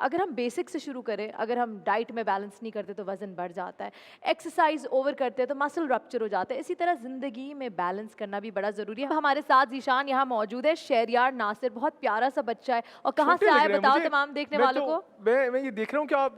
اگر ہم بیسک سے شروع کریں, اگر ہم ڈائٹ میں بیلنس نہیں کرتے تو وزن بڑھ جاتا ہے, ایکسرسائز اوور کرتے ہیں تو مسل رپچر ہو جاتا ہے. اسی طرح زندگی میں بیلنس کرنا بھی بڑا ضروری ہے. ہمارے ساتھ ذیشان یہاں موجود ہے, شہریار ناصر, بہت پیارا سا بچہ ہے. اور کہاں سے آیا بتاؤ تمام دیکھنے والوں کو. میں یہ دیکھ رہا ہوں کہ آپ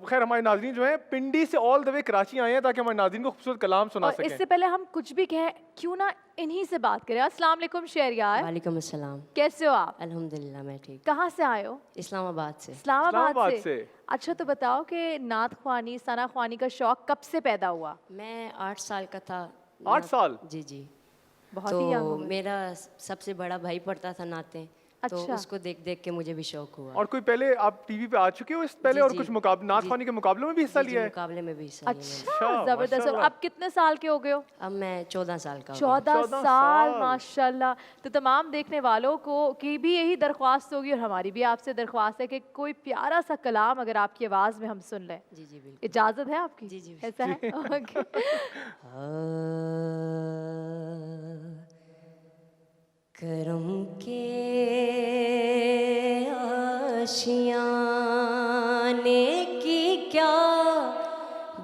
خیر ہمارے ناظرین جو ہیں پنڈی سے آل دا وے کراچی آئے ہیں تاکہ ہمارے ناظرین کو خوبصورت کلام سنا اور سکیں. اس سے پہلے ہم کچھ بھی کہیں, کیوں نہ انہی سے بات کریں. السلام علیکم شہریار. وعلیکم السلام. کیسے ہو آپ؟ الحمدللہ میں ٹھیک. کہاں سے آئے ہو؟ اسلام آباد سے. اسلام آباد سے. اچھا تو بتاؤ کہ نعت خوانی, ثنا خوانی کا شوق کب سے پیدا ہوا؟ میں 8 سال کا تھا. 8 سال؟ جی جی. بہت ہی ینگ تو عمر. میرا سب سے بڑا بھائی پڑھتا تھا نعتیں, تو اس کو دیکھ دیکھ کے مجھے بھی شوق ہوا. اور کوئی پہلے آپ ٹی وی پہ آ چکے ہو اس پہلے اور کچھ نعت خوانی کے مقابلوں میں بھی حصہ لیا ہے؟ مقابلے میں بھی حصہ لیا. اچھا زبردست. اب کتنے سال کے ہو گئے ہو؟ اب میں 14 سال کا. 14 سال, ماشاءاللہ. تو تمام دیکھنے والوں کو کی بھی یہی درخواست ہوگی, اور ہماری بھی آپ سے درخواست ہے کہ کوئی پیارا سا کلام اگر آپ کی آواز میں ہم سن لیں. جی جی بالکل. اجازت ہے آپ کی؟ جی جی ایسا ہے. کرم کے آشیانے کی کیا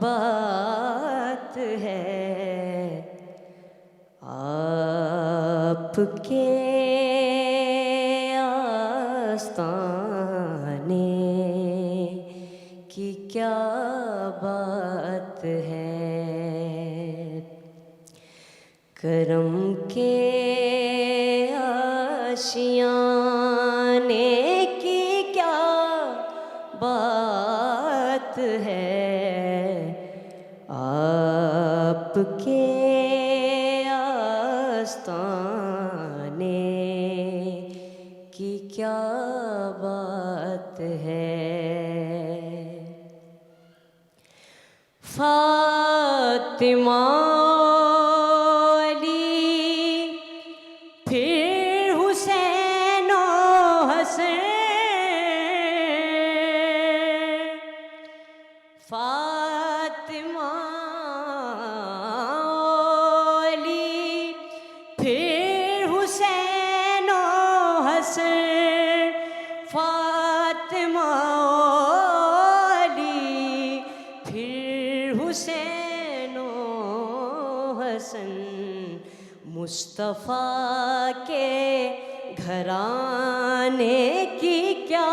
بات ہے, آپ کے آستانے کی کیا بات ہے. کرم کے آشیانے کی کیا بات ہے, آپ کے آستانے کی کیا بات ہے. فاطمہ مصطفیٰ کے گھرانے کی کیا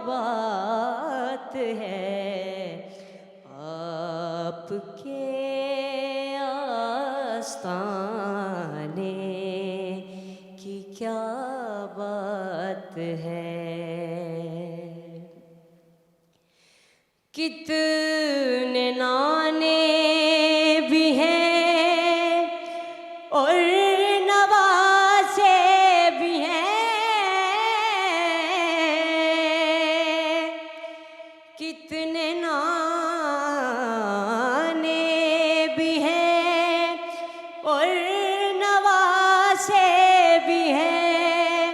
بات ہے, آپ کے آستانے کی کیا بات ہے. کتنے نانے بھی ہیں اور نوازے بھی ہیں, کتنے نانے بھی ہیں اور نوازے بھی ہیں,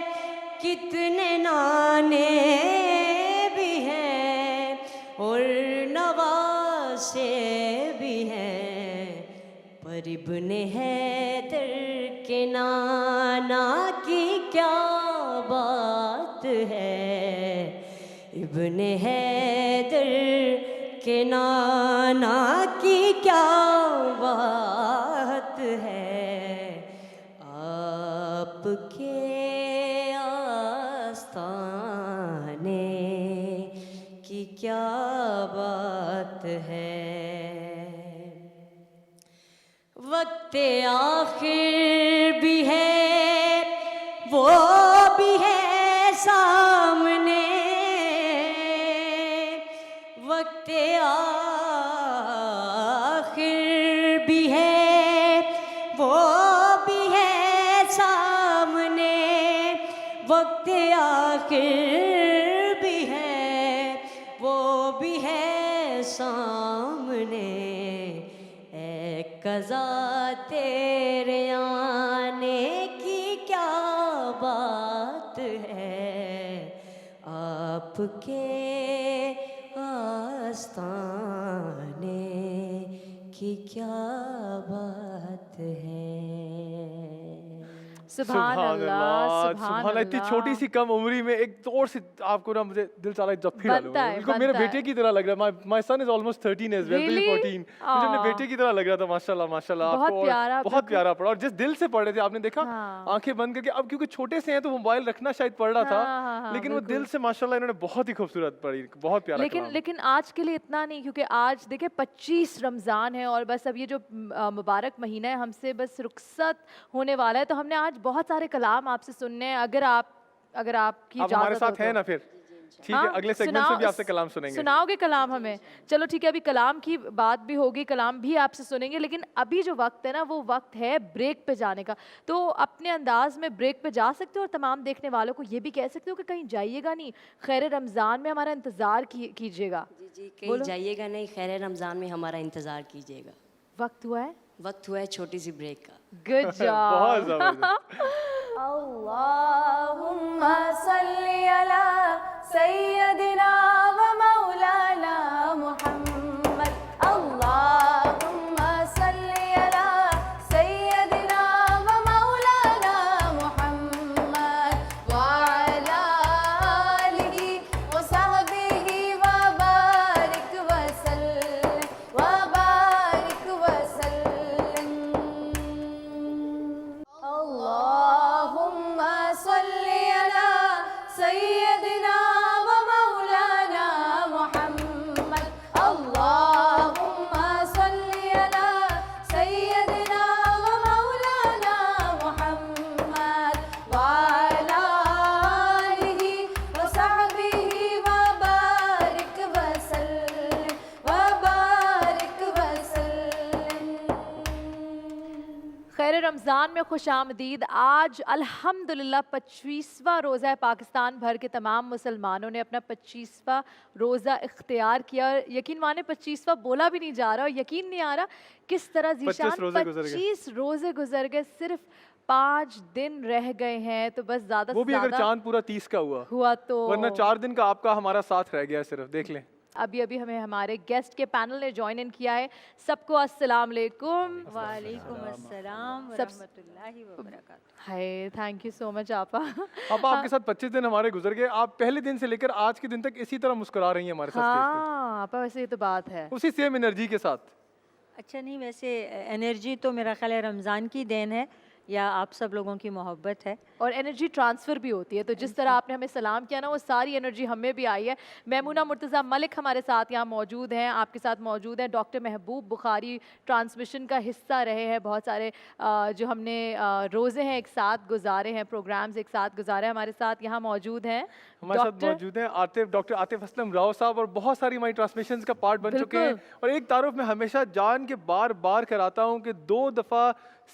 کتنے نانے بھی ہیں اور نوازے بھی ہیں, پر ابن حیدر کے نانا کی کیا بات ہے, ابن حیدر کے نانا کی کیا بات ہے, آپ کے آستانے کی کیا بات ہے. وقت آخر بھی ہے وہ بھی ہے سامنے, وقت آخر بھی ہے وہ بھی ہے سامنے, وقت آخر بھی ہے وہ بھی ہے سامنے, قضا تیرے آنے کی کیا بات ہے, آپ کے آستانے کی کیا بات ہے. سبحان اللہ سبحان اللہ. اتنی چھوٹی سی کم عمری میں ایک طور سے آپ کو نا مجھے دل چاہ رہا ہے جب پھر ڈالوں. بالکل میرے بیٹے کی طرح لگ رہا ہے. مائی سن از آلموسٹ 13 ایز ویل, 14. مجھے اپنے بیٹے کی طرح لگ رہا تھا. ماشاءاللہ ماشاءاللہ. آپ کو بہت پیارا پڑھا, اور جس دل سے پڑھ رہے تھے آپ نے دیکھا آنکھیں بند کر کے. اب کیونکہ چھوٹے سے ہیں تو موبائل رکھنا شاید پڑ رہا تھا, لیکن وہ دل سے ماشاءاللہ انہوں نے بہت ہی خوبصورت پڑھی. بہت پیارا. لیکن آج کے لیے اتنا نہیں, کیونکہ آج دیکھیں 25 رمضان ہے اور بس اب یہ جو مبارک مہینہ ہے ہم سے بس رخصت ہونے والا ہے, تو ہم نے آج بہت سارے کلام آپ سے سننے ہیں. اگر آپ کی اجازت ہمارے ساتھ ہیں نا پھر ٹھیک ہے, اگلے سیگمنٹ سے بھی آپ سے کلام سنیں گے. سناؤ گے کلام ہمیں؟ چلو ٹھیک ہے, ابھی کلام کی بات بھی ہوگی, کلام بھی آپ سے سنیں گے, لیکن ابھی جو وقت ہے نا وہ وقت ہے بریک پہ جانے کا. تو اپنے انداز میں بریک پہ جا سکتے ہو, اور تمام دیکھنے والوں کو یہ بھی کہہ سکتے ہو کہ کہیں جائیے گا نہیں, خیر رمضان میں ہمارا انتظار کیجیے گا. جی کہیں جائیے گا نہیں, خیر رمضان میں ہمارا انتظار کیجیے گا. وقت ہوا ہے چھوٹی سی بریک کا. Good job. بہت زبردست. اللہم صلی علی سیدنا و مولانا محمد. اللہم صلی علی سیدنا و مولانا محمد وعلی آلہ و صحبہ وبارک وسلم وبارک وسلم. اللہم صلی علی سیدنا و مولانا محمد. اللہم صلی علی سیدنا و مولانا محمد وعلی آلہ و صحبہ وبارک وسلم وبارک وسلم. خیر رمضان میں خوش آمدید. آج الحمدللہ 25واں روزہ ہے. پاکستان بھر کے تمام مسلمانوں نے اپنا 25واں روزہ اختیار کیا. یقین مانے 25واں بولا بھی نہیں جا رہا, اور یقین نہیں آ رہا کس طرح ذیشان 25 روزے گزر گئے. صرف 5 دن رہ گئے ہیں, تو بس زیادہ وہ بھی اگر چاند پورا 30 کا ہوا تو, ورنہ 4 دن کا آپ کا ہمارا ساتھ رہ گیا صرف. دیکھ لیں ابھی ہمیں ہمارے گیسٹ کے پینل نے جوائن ان کیا ہے. سب کو السلام علیکم. وعلیکم السلام ورحمۃ اللہ وبرکاتہ. ہائے, تھینک یو سو مچ آپا. آپ کے ساتھ 25 دن ہمارے گزر گئے. آپ پہلے دن سے لے کر آج کے دن تک اسی طرح مسکرا رہی ہیں ہمارے ساتھ, ہاں آپا ویسے یہ تو بات ہے, اسی سیم انرجی کے ساتھ. اچھا نہیں, ویسے انرجی تو میرا خیال ہے رمضان کی دین ہے یا آپ سب لوگوں کی محبت ہے, اور انرجی ٹرانسفر بھی ہوتی ہے. تو جس طرح آپ نے ہمیں سلام کیا نا, وہ ساری انرجی ہمیں بھی آئی ہے. میمونہ مرتضیٰ ملک ہمارے ساتھ یہاں موجود ہیں, آپ کے ساتھ موجود ہیں. ڈاکٹر محبوب بخاری ٹرانسمیشن کا حصہ رہے ہیں. بہت سارے جو ہم نے روزے ہیں ایک ساتھ گزارے ہیں, پروگرامز ایک ساتھ گزارے ہیں, ہمارے ساتھ یہاں موجود ہیں. ہمارے ساتھ موجود ہیں ڈاکٹر عاطف اسلم راؤ صاحب, اور بہت ساری ہماری ٹرانسمیشنز کا پارٹ بن چکے ہیں. اور ایک تعارف میں ہمیشہ جان کے بار بار کراتا ہوں کہ 2 دفعہ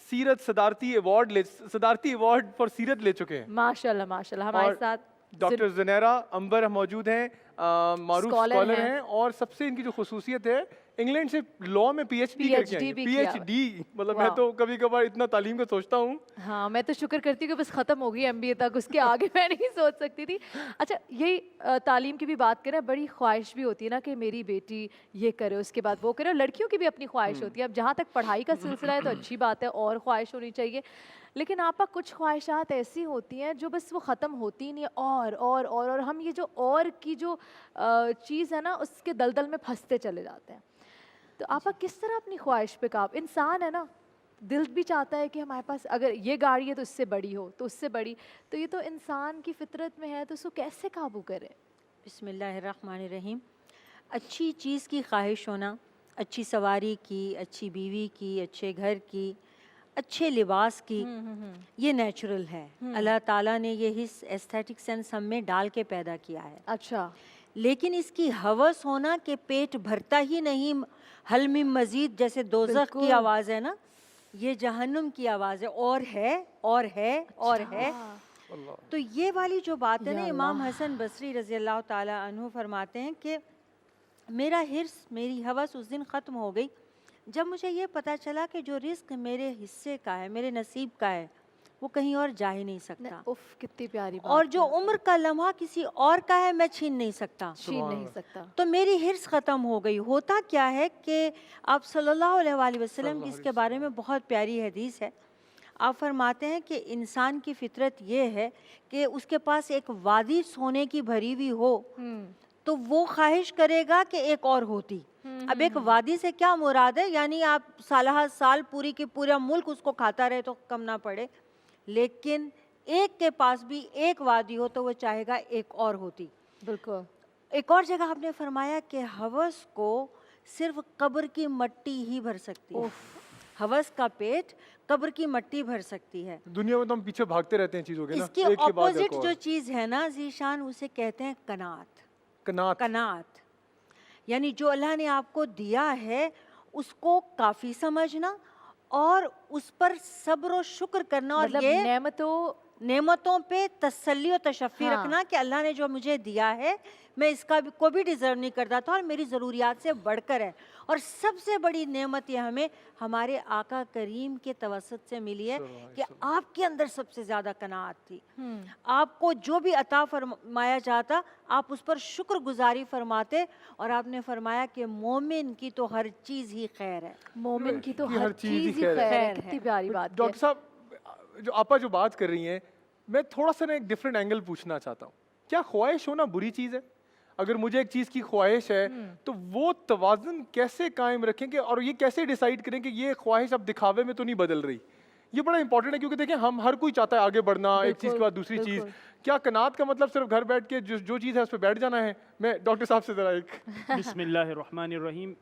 سیرت صدارتی ایوارڈ فار سیرت لے چکے ہیں. ماشاءاللہ ماشاءاللہ. ہمارے ساتھ ڈاکٹر زنیرہ امبر موجود ہیں, معروف اسکالر ہیں, اور سب سے ان کی جو خصوصیت ہے انگلینڈ سے لاء میں پی ایچ ڈی کر کے آئی ہیں. پی ایچ ڈی مطلب میں تو کبھی کبھار اتنا تعلیم کا سوچتا ہوں. ہاں میں تو شکر کرتی ہوں کہ بس ختم ہو گئی MBA تک, اس کے آگے میں نہیں سوچ سکتی تھی. اچھا یہی تعلیم کی بھی بات کریں, بڑی خواہش بھی ہوتی ہے نا کہ میری بیٹی یہ کرے, اس کے بعد وہ کرے. لڑکیوں کی بھی اپنی خواہش ہوتی ہے. اب جہاں تک پڑھائی کا سلسلہ ہے تو اچھی بات ہے, اور خواہش ہونی چاہیے. لیکن آپا کچھ خواہشات ایسی ہوتی ہیں جو بس وہ ختم ہوتی نہیں, اور ہم یہ جو اور کی جو چیز ہے نا اس کے دلدل میں پھنستے چلے جاتے ہیں. تو آپا کس طرح اپنی خواہش پہ قابو, انسان ہے نا, دل بھی چاہتا ہے کہ ہمارے پاس اگر یہ گاڑی ہے تو اس سے بڑی ہو, تو اس سے بڑی, تو یہ تو انسان کی فطرت میں ہے, تو اس کو کیسے قابو کرے؟ بسم اللہ الرحمن الرحیم. اچھی چیز کی خواہش ہونا, اچھی سواری کی, اچھی بیوی کی, اچھے گھر کی, اچھے لباس کی, یہ نیچرل ہے. اللہ تعالیٰ نے یہ حس ایستھیٹک سینس ہم میں ڈال کے پیدا کیا ہے. اچھا, لیکن اس کی ہوس ہونا کہ پیٹ بھرتا ہی نہیں, حل میں مزید, جیسے دوزخ کی آواز ہے نا, یہ جہنم کی آواز ہے, اور ہے اور ہے اور ہے. تو یہ والی جو بات ہے نا, امام حسن بصری رضی اللہ تعالیٰ عنہ فرماتے ہیں کہ میرا حرص, میری ہوس اس دن ختم ہو گئی جب مجھے یہ پتہ چلا کہ جو رزق میرے حصے کا ہے, میرے نصیب کا ہے, وہ کہیں اور جا ہی نہیں سکتا. اف کتنی پیاری بات. اور جو عمر کا لمحہ کسی اور کا ہے میں چھین نہیں سکتا. تو میری حرص ختم ہو گئی. ہوتا کیا ہے کہ آپ صلی اللہ علیہ وآلہ وسلم کی اس کے بارے میں بہت پیاری حدیث ہے. آپ فرماتے ہیں کہ انسان کی فطرت یہ ہے کہ اس کے پاس ایک وادی سونے کی بھری ہوئی ہو تو وہ خواہش کرے گا کہ ایک اور ہوتی. اب ایک وادی سے کیا مراد ہے؟ یعنی آپ سالہ سال پوری کی پورا ملک اس کو کھاتا رہے تو کم نہ پڑے, لیکن ایک کے پاس بھی ایک وادی ہو تو وہ چاہے گا ایک اور ہوتی. بالکل. ایک اور جگہ آپ نے فرمایا کہ ہوس کو صرف قبر کی مٹی ہی بھر سکتی ہے. ہوس کا پیٹ قبر کی مٹی بھر سکتی ہے. دنیا میں تو ہم پیچھے بھاگتے رہتے ہیں چیزوں کے نا, اس کی ایک کے بعد ایک اپوزٹ اور. جو چیز ہے نا ذیشان, اسے کہتے ہیں قناعت. قناعت یعنی جو اللہ نے آپ کو دیا ہے اس کو کافی سمجھنا اور اس پر صبر و شکر کرنا, اور مطلب یہ نعمتوں پہ تسلی و تشفی رکھنا کہ اللہ نے جو مجھے دیا ہے میں اس کا کو بھی ڈیزرو نہیں کرتا تھا اور میری ضروریات سے بڑھ کر ہے. اور سب سے بڑی نعمت یہ ہمیں ہمارے آقا کریم کے توسط سے ملی ہے کہ آپ کے اندر سب سے زیادہ قناعت تھی. آپ کو جو بھی عطا فرمایا جاتا آپ اس پر شکر گزاری فرماتے, اور آپ نے فرمایا کہ مومن کی تو ہر چیز ہی خیر ہے. مومن کی تو ہر چیز ہی خیر ہے. کتنی پیاری بات ہے. ڈاکٹر صاحب جو آپا جو بات کر رہی ہیں, میں تھوڑا سا نا ایک ڈفرینٹ اینگل پوچھنا چاہتا ہوں. کیا خواہش ہونا بری چیز ہے؟ اگر مجھے ایک چیز کی خواہش ہے تو وہ توازن کیسے قائم رکھیں کہ, اور یہ کیسے ڈیسائیڈ کریں کہ یہ خواہش اب دکھاوے میں تو نہیں بدل رہی؟ یہ بڑا امپورٹنٹ ہے کیونکہ دیکھیں ہم ہر کوئی چاہتا ہے آگے بڑھنا, ایک چیز کے بعد دوسری چیز. کیا قناعت کا مطلب صرف گھر بیٹھ کے جو چیز ہے اس پہ بیٹھ جانا ہے؟ میں ڈاکٹر صاحب سے ذرا ایک بسم اللہ الرحمن الرحیم.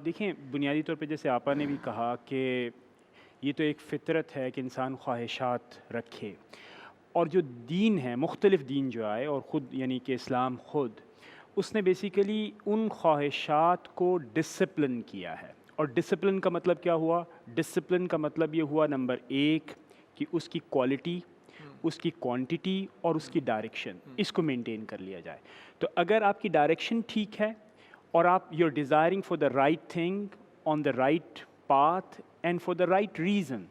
دیکھیں بنیادی طور پہ جیسے آپا نے بھی کہا کہ یہ تو ایک فطرت ہے کہ انسان خواہشات رکھے, اور جو دین ہے مختلف دین جو آئے اور خود یعنی کہ اسلام خود اس نے بیسیکلی ان خواہشات کو ڈسپلن کیا ہے. اور ڈسپلن کا مطلب کیا ہوا؟ ڈسپلن کا مطلب یہ ہوا نمبر ایک کہ اس کی کوالٹی, اس کی کوانٹٹی اور اس کی ڈائریکشن, اس کو مینٹین کر لیا جائے. تو اگر آپ کی ڈائریکشن ٹھیک ہے اور آپ you are desiring for the right thing on the right path and for the right reason,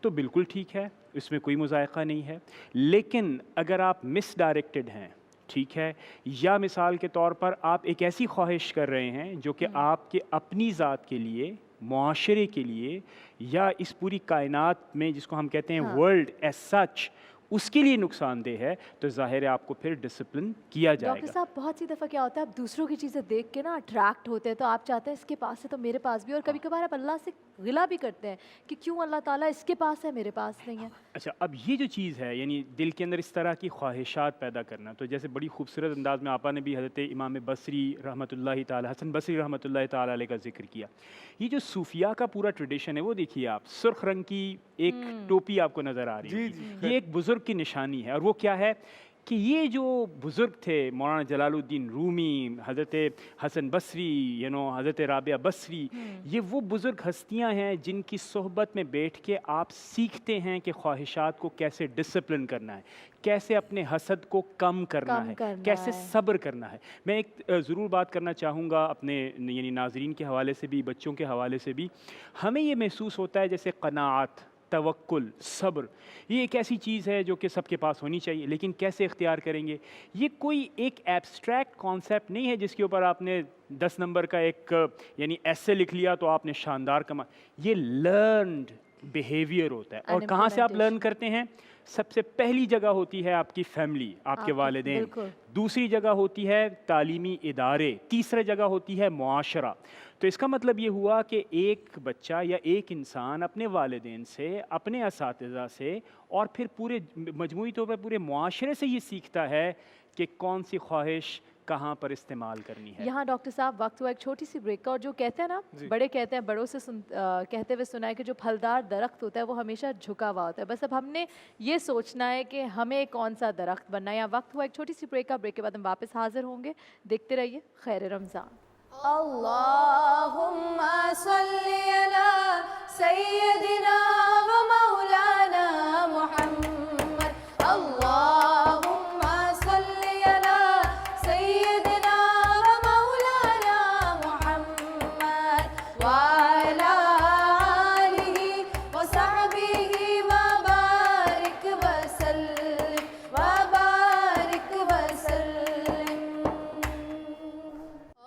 تو بالکل ٹھیک ہے, اس میں کوئی مذائقہ نہیں ہے. لیکن اگر آپ مس ڈائریکٹڈ ہیں, ٹھیک ہے, یا مثال کے طور پر آپ ایک ایسی خواہش کر رہے ہیں جو کہ آپ کے اپنی ذات کے لیے, معاشرے کے لیے, یا اس پوری کائنات میں جس کو ہم کہتے ہیں ورلڈ ایز سچ, اس کے لیے نقصان دہ ہے, تو ظاہر ہے آپ کو پھر ڈسپلن کیا جائے گا. ڈاکٹر صاحب بہت سی دفعہ کیا ہوتا ہے آپ دوسروں کی چیزیں دیکھ کے نا اٹریکٹ ہوتے ہیں, تو آپ چاہتے ہیں اس کے پاس ہے تو میرے پاس بھی, اور کبھی کبھار آپ اللہ سے غلا بھی کرتے ہیں کہ کیوں اللہ تعالیٰ اس کے پاس ہے میرے پاس نہیں ہے. اچھا, اب یہ جو چیز ہے یعنی دل کے اندر اس طرح کی خواہشات پیدا کرنا, تو جیسے بڑی خوبصورت انداز میں آپا نے بھی حضرت امام بصری رحمۃ اللہ تعالی, حسن بصری رحمۃ اللہ تعالی علیہ کا ذکر کیا. یہ جو صوفیاء کا پورا ٹریڈیشن ہے وہ دیکھیے آپ, سرخ رنگ کی ایک ٹوپی آپ کو نظر آ رہی ہے, یہ ایک بزرگ کی نشانی ہے. اور وہ کیا ہے کہ یہ جو بزرگ تھے مولانا جلال الدین رومی, حضرت حسن بصری, حضرت رابعہ بصری, یہ وہ بزرگ ہستیاں ہیں جن کی صحبت میں بیٹھ کے آپ سیکھتے ہیں کہ خواہشات کو کیسے ڈسپلن کرنا ہے, کیسے اپنے حسد کو کم کرنا ہے, کیسے صبر کرنا ہے. میں ایک ضرور بات کرنا چاہوں گا اپنے یعنی ناظرین کے حوالے سے بھی, بچوں کے حوالے سے بھی. ہمیں یہ محسوس ہوتا ہے جیسے قناعت, توکل, صبر, یہ ایک ایسی چیز ہے جو کہ سب کے پاس ہونی چاہیے, لیکن کیسے اختیار کریں گے؟ یہ کوئی ایک ایبسٹریکٹ کانسیپٹ نہیں ہے جس کے اوپر آپ نے 10 نمبر کا ایک یعنی ایسے لکھ لیا تو آپ نے شاندار کما. یہ لرنڈ بیہیویئر ہوتا ہے. اور کہاں سے آپ لرن کرتے ہیں؟ سب سے پہلی جگہ ہوتی ہے آپ کی فیملی, آپ کے والدین, دوسری جگہ ہوتی ہے تعلیمی ادارے, تیسری جگہ ہوتی ہے معاشرہ. تو اس کا مطلب یہ ہوا کہ ایک بچہ یا ایک انسان اپنے والدین سے, اپنے اساتذہ سے, اور پھر پورے مجموعی طور پر پورے معاشرے سے یہ سیکھتا ہے کہ کون سی خواہش کہاں پر استعمال کرنی ہے. یہاں ڈاکٹر صاحب وقت ہوا ایک چھوٹی سی بریک کا, اور جو کہتے ہیں نا بڑے کہتے ہیں, بڑوں سے کہتے ہوئے سنا ہے کہ جو پھلدار درخت ہوتا ہے وہ ہمیشہ جھکا ہوا ہوتا ہے. بس اب ہم نے یہ سوچنا ہے کہ ہمیں کون سا درخت بننا ہے. یہاں وقت ہوا ایک چھوٹی سی بریک کا, بریک کے بعد ہم واپس حاضر ہوں گے. دیکھتے رہیے خیر رمضان. اللہم صلی علی سیدنا و مولانا محمد. اللہم صلی علی سیدنا و مولانا محمد وعلی آلہ وصحبہ وبارک وسلم وبارک وسلم.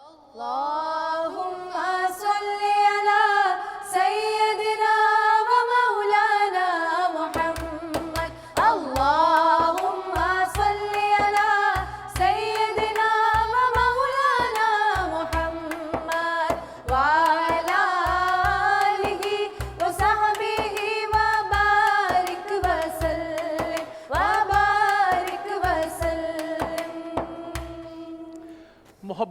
اللهم صل على سيدنا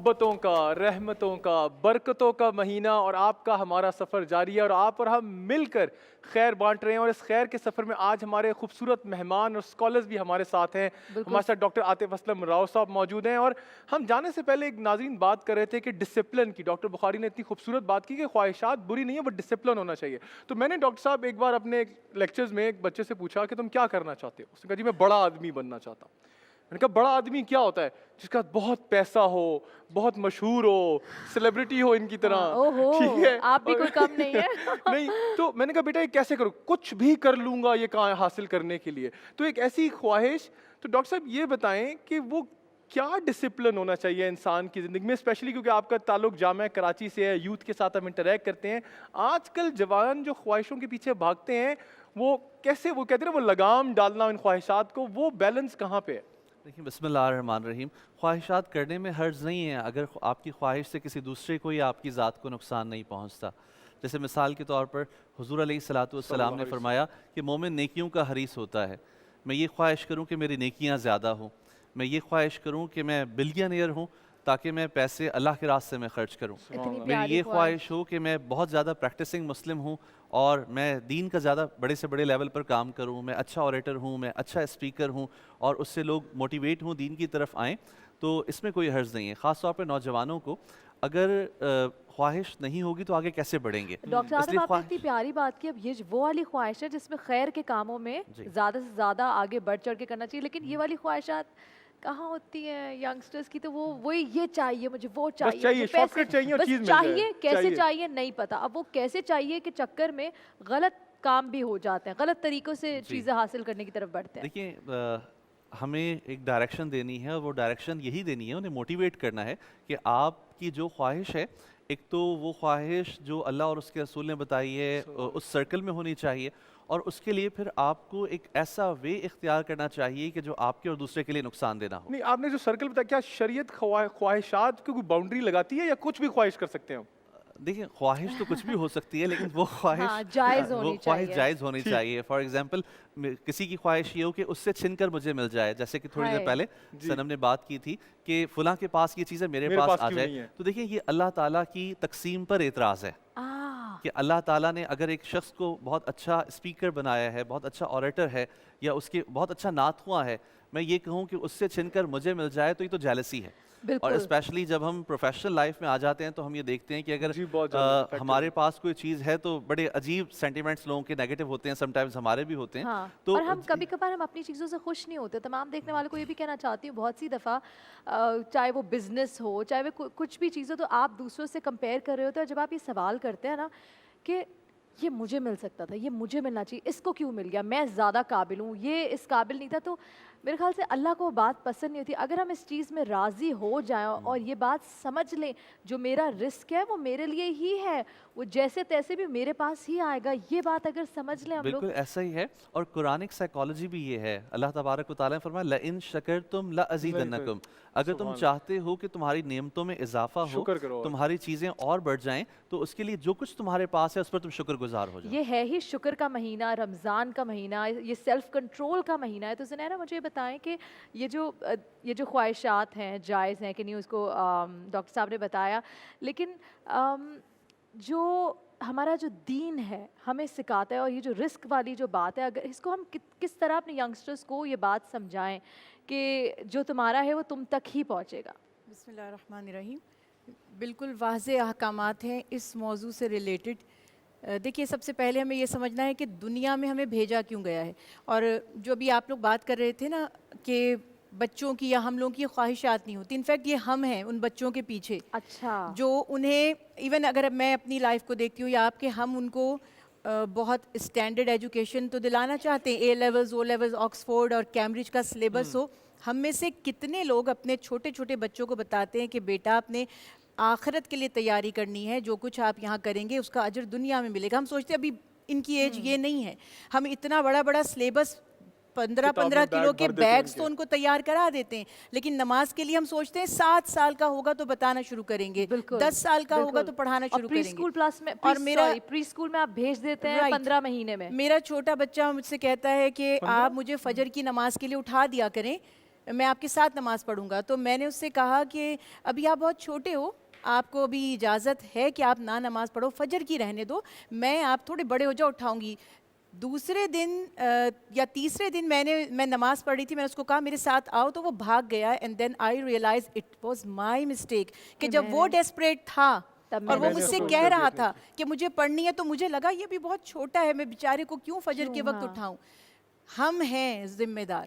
محبتوں کا, رحمتوں کا, برکتوں کا مہینہ, اور آپ کا ہمارا سفر جاری ہے, اور آپ اور ہم مل کر خیر بانٹ رہے ہیں. اور اس خیر کے سفر میں آج ہمارے خوبصورت مہمان اور اسکالرز بھی ہمارے ساتھ ہیں. ہمارے ساتھ ڈاکٹر عاطف اسلم راؤ صاحب موجود ہیں. اور ہم جانے سے پہلے ایک ناظرین بات کر رہے تھے کہ ڈسپلن کی. ڈاکٹر بخاری نے اتنی خوبصورت بات کی کہ خواہشات بری نہیں ہے, بٹ ڈسپلن ہونا چاہیے. تو میں نے ڈاکٹر صاحب ایک بار اپنے لیکچرز میں ایک بچے سے پوچھا کہ تم کیا کرنا چاہتے ہو؟ اس نے کہا جی میں بڑا آدمی بننا چاہتا ہوں. میں نے کہا بڑا آدمی کیا ہوتا ہے؟ جس کا بہت پیسہ ہو, بہت مشہور ہو, سیلیبریٹی ہو ان کی طرح. ٹھیک ہے, آپ بھی کوئی کم نہیں ہے. نہیں تو میں نے کہا بیٹا یہ کیسے کروں؟ کچھ بھی کر لوں گا یہ کہاں حاصل کرنے کے لیے. تو ایک ایسی خواہش. تو ڈاکٹر صاحب یہ بتائیں کہ وہ کیا ڈسپلن ہونا چاہیے انسان کی زندگی میں, اسپیشلی کیونکہ آپ کا تعلق جامعہ کراچی سے ہے, یوتھ کے ساتھ ہم انٹریکٹ کرتے ہیں. آج کل جوان جو خواہشوں کے پیچھے بھاگتے ہیں وہ کیسے, وہ کہتے ہیں وہ لگام ڈالنا ان خواہشات کو, وہ بیلنس کہاں پہ ہے؟ دیکھیں بسم اللہ الرحمن الرحیم, خواہشات کرنے میں حرج نہیں ہے اگر آپ کی خواہش سے کسی دوسرے کو یا آپ کی ذات کو نقصان نہیں پہنچتا. جیسے مثال کے طور پر حضور علیہ الصلاۃ والسلام نے فرمایا کہ مومن نیکیوں کا حریص ہوتا ہے. میں یہ خواہش کروں کہ میری نیکیاں زیادہ ہوں, میں یہ خواہش کروں کہ میں بلینئر ہوں تاکہ میں پیسے اللہ کے راستے میں خرچ کروں. میری یہ خواہش ہو کہ میں بہت زیادہ پریکٹسنگ مسلم ہوں اور میں دین کا زیادہ بڑے سے بڑے لیول پر کام کروں, میں اچھا اوریٹر ہوں, میں اچھا اسپیکر ہوں اور اس سے لوگ موٹیویٹ ہوں دین کی طرف آئیں. تو اس میں کوئی حرج نہیں ہے. خاص طور پہ نوجوانوں کو اگر خواہش نہیں ہوگی تو آگے کیسے بڑھیں گے. ڈاکٹر عاطف آپ نے اتنی پیاری بات کی. اب یہ وہ والی خواہش ہے جس میں خیر کے کاموں میں زیادہ سے زیادہ آگے بڑھ چڑھ کے کرنا چاہیے, لیکن یہ والی خواہشات کہاں ہوتی ہیں ینگسٹرز کی؟ تو وہی یہ چاہیے مجھے, وہ چاہیے, چاہیے کیسے چاہیے نہیں پتا. اب وہ کیسے چاہیے کہ چکر میں غلط کام بھی ہو جاتے ہیں, غلط طریقوں سے چیزیں حاصل کرنے کی طرف بڑھتے ہیں. دیکھیں ہمیں ایک ڈائریکشن دینی ہے اور وہ ڈائریکشن یہی دینی ہے, انہیں موٹیویٹ کرنا ہے کہ آپ کی جو خواہش ہے, ایک تو وہ خواہش جو اللہ اور اس کے رسول نے بتائی ہے اس سرکل میں ہونی چاہیے, اور اس کے لیے پھر آپ کو ایک ایسا وے اختیار کرنا چاہیے کہ جو آپ کے اور دوسرے کے لیے نقصان دینا ہو. نہیں آپ نے جو سرکل بتایا, کیا شریعت خواہشات کی کوئی باؤنڈری لگاتی ہے یا کچھ بھی خواہش کر سکتے ہیں؟ دیکھیں خواہش تو کچھ بھی ہو سکتی ہے لیکن وہ خواہش جائز ہونی چاہیے. فار ایگزامپل کسی کی خواہش یہ ہو کہ اس سے چھن کر مجھے مل جائے, جیسے کہ تھوڑی دیر پہلے سنم نے بات کی تھی کہ فلاں کے پاس یہ چیزیں میرے پاس آ جائے. تو دیکھیں یہ اللہ تعالیٰ کی تقسیم پر اعتراض ہے کہ اللہ تعالیٰ نے اگر ایک شخص کو بہت اچھا اسپیکر بنایا ہے, بہت اچھا اوریٹر ہے, یا اس کے بہت اچھا نعت خواں ہے, میں یہ کہوں کہ اس سے چھن کر مجھے مل جائے تو یہ تو جیلسی ہے. اور اسپیشلی جب ہم پروفیشنل لائف میں آ جاتے ہیں تو ہم یہ دیکھتے ہیں کہ اگر ہمارے پاس کوئی چیز ہے تو بڑے عجیب سینٹیمنٹس لوگوں کے نیگیٹو ہوتے ہیں, سم ٹائمز ہمارے بھی ہوتے ہیں. اور ہم کبھی کبھار ہم اپنی چیزوں سے خوش نہیں ہوتے. تمام دیکھنے والوں کو یہ بھی کہنا چاہتی ہوں, بہت سی دفعہ چاہے وہ بزنس ہو, چاہے وہ کچھ بھی چیز ہو, تو آپ دوسروں سے کمپیئر کر رہے ہوتے ہیں. جب آپ یہ سوال کرتے ہیں نا کہ یہ مجھے مل سکتا تھا, یہ مجھے ملنا چاہیے, اس کو کیوں مل گیا, میں زیادہ قابل ہوں, یہ اس قابل نہیں تھا, تو میرے خیال سے اللہ کو بات پسند نہیں ہوتی. اگر ہم اس چیز میں راضی ہو جائیں اور یہ بات سمجھ لیں جو میرا رزق ہے وہ میرے لیے ہی ہے, وہ جیسے تیسے بھی میرے پاس ہی آئے گا, یہ بات اگر سمجھ لیں ہم لوگ. بالکل ایسا ہی ہے. اور قرآنک سائیکالوجی بھی یہ ہے. اللہ تبارک و تعالیٰ نے فرمایا لَإِن شَكَرْتُمْ لَأَزِيدَنَّكُمْ, اگر تم چاہتے ہو کہ تمہاری نعمتوں میں اضافہ ہو, تمہاری چیزیں اور بڑھ جائیں, تو اس کے لیے جو کچھ تمہارے پاس ہے اس پر تم شکر گزار ہو جاؤ. یہ ہے ہی شکر کا مہینہ, رمضان کا مہینہ, یہ سیلف کنٹرول کا مہینہ ہے. تو زنیرہ مجھے بتائیں کہ یہ جو خواہشات ہیں جائز ہیں کہ نہیں, اس کو ڈاکٹر صاحب نے بتایا, لیکن جو ہمارا جو دین ہے ہمیں سکھاتا ہے, اور یہ جو رزق والی جو بات ہے, اگر اس کو ہم کس طرح اپنے ینگسٹرز کو یہ بات سمجھائیں کہ جو تمہارا ہے وہ تم تک ہی پہنچے گا. بسم اللہ الرحمن الرحیم. بالکل واضح احکامات ہیں اس موضوع سے ریلیٹڈ. دیکھیے سب سے پہلے ہمیں یہ سمجھنا ہے کہ دنیا میں ہمیں بھیجا کیوں گیا ہے. اور جو ابھی آپ لوگ بات کر رہے تھے نا کہ بچوں کی یا ہم لوگوں کی خواہشات نہیں ہوتی, انفیکٹ یہ ہم ہیں ان بچوں کے پیچھے. اچھا. جو انہیں ایون اگر میں اپنی لائف کو دیکھتی ہوں یا آپ کے, ہم ان کو بہت اسٹینڈرڈ ایجوکیشن تو دلانا چاہتے ہیں, A levels, O levels, Oxford اور کیمبرج کا سلیبس ہو. ہم میں سے کتنے لوگ اپنے چھوٹے چھوٹے بچوں کو بتاتے ہیں کہ بیٹا اپنے آخرت کے لیے تیاری کرنی ہے, جو کچھ آپ یہاں کریں گے اس کا اجر دنیا میں ملے گا. ہم سوچتے ہیں ابھی ان کی ایج یہ نہیں ہے, ہم اتنا بڑا بڑا سلیبس 15 کلو کے بیگز تو ان کو تیار کرا دیتے ہیں, لیکن نماز کے لیے ہم سوچتے ہیں 7 سال کا ہوگا تو بتانا شروع کریں گے, 10 سال کا ہوگا تو پڑھانا شروع کریں گے. اور میرا پری اسکول میں آپ بھیج دیتے ہیں 15 مہینے میں. میرا چھوٹا بچہ مجھ سے کہتا ہے کہ آپ مجھے فجر کی نماز کے لیے اٹھا دیا کریں, میں آپ کے ساتھ نماز پڑھوں گا. تو میں نے اس سے کہا کہ ابھی آپ بہت چھوٹے ہو, آپ کو ابھی اجازت ہے کہ آپ نہ نماز پڑھو, فجر کی رہنے دو, میں آپ تھوڑے بڑے ہو جاؤ اٹھاؤں گی. دوسرے دن یا تیسرے دن میں نماز پڑھ رہی تھی, میں نے اس کو کہا میرے ساتھ آؤ, تو وہ بھاگ گیا. And then I realize it was my mistake کہ جب وہ ڈیسپریٹ تھا اور وہ مجھ سے کہہ رہا تھا کہ مجھے پڑھنی ہے, تو مجھے لگا یہ بھی بہت چھوٹا ہے, میں بیچارے کو کیوں فجر کے وقت اٹھاؤں. ہم ہیں ذمہ دار,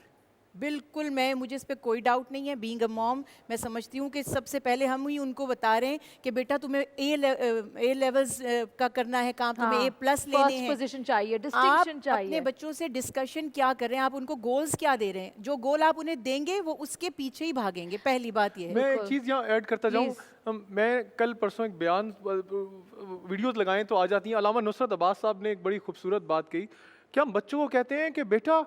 بالکل. مجھے اس پہ کوئی ڈاؤٹ نہیں ہے. بینگ اے موم, میں سمجھتی ہوں کہ سب سے پہلے ہم ہی ان کو بتا رہے ہیں کہ بیٹا تمہیں اے لیولز کا کرنا ہے کام, تمہیں اے پلس لینے ہیں. پوزیشن چاہیے, آپ ڈسٹنکشن چاہیے. اپنے بچوں سے ڈسکشن کیا کر رہے ہیں, آپ ان کو گولز کیا دے رہے ہیں, جو گول آپ انہیں دیں گے وہ اس کے پیچھے ہی بھاگیں گے. پہلی بات یہ ہے. میں ایک چیز یہاں ایڈ کرتا جاؤں, میں کل پرسوں ایک بیان ویڈیوز لگائیں تو آ جاتی ہیں. علامہ نصرت عباس صاحب نے ایک بڑی خوبصورت بات کہی کہ ہم بچوں کو کہتے ہیں کہ بیٹا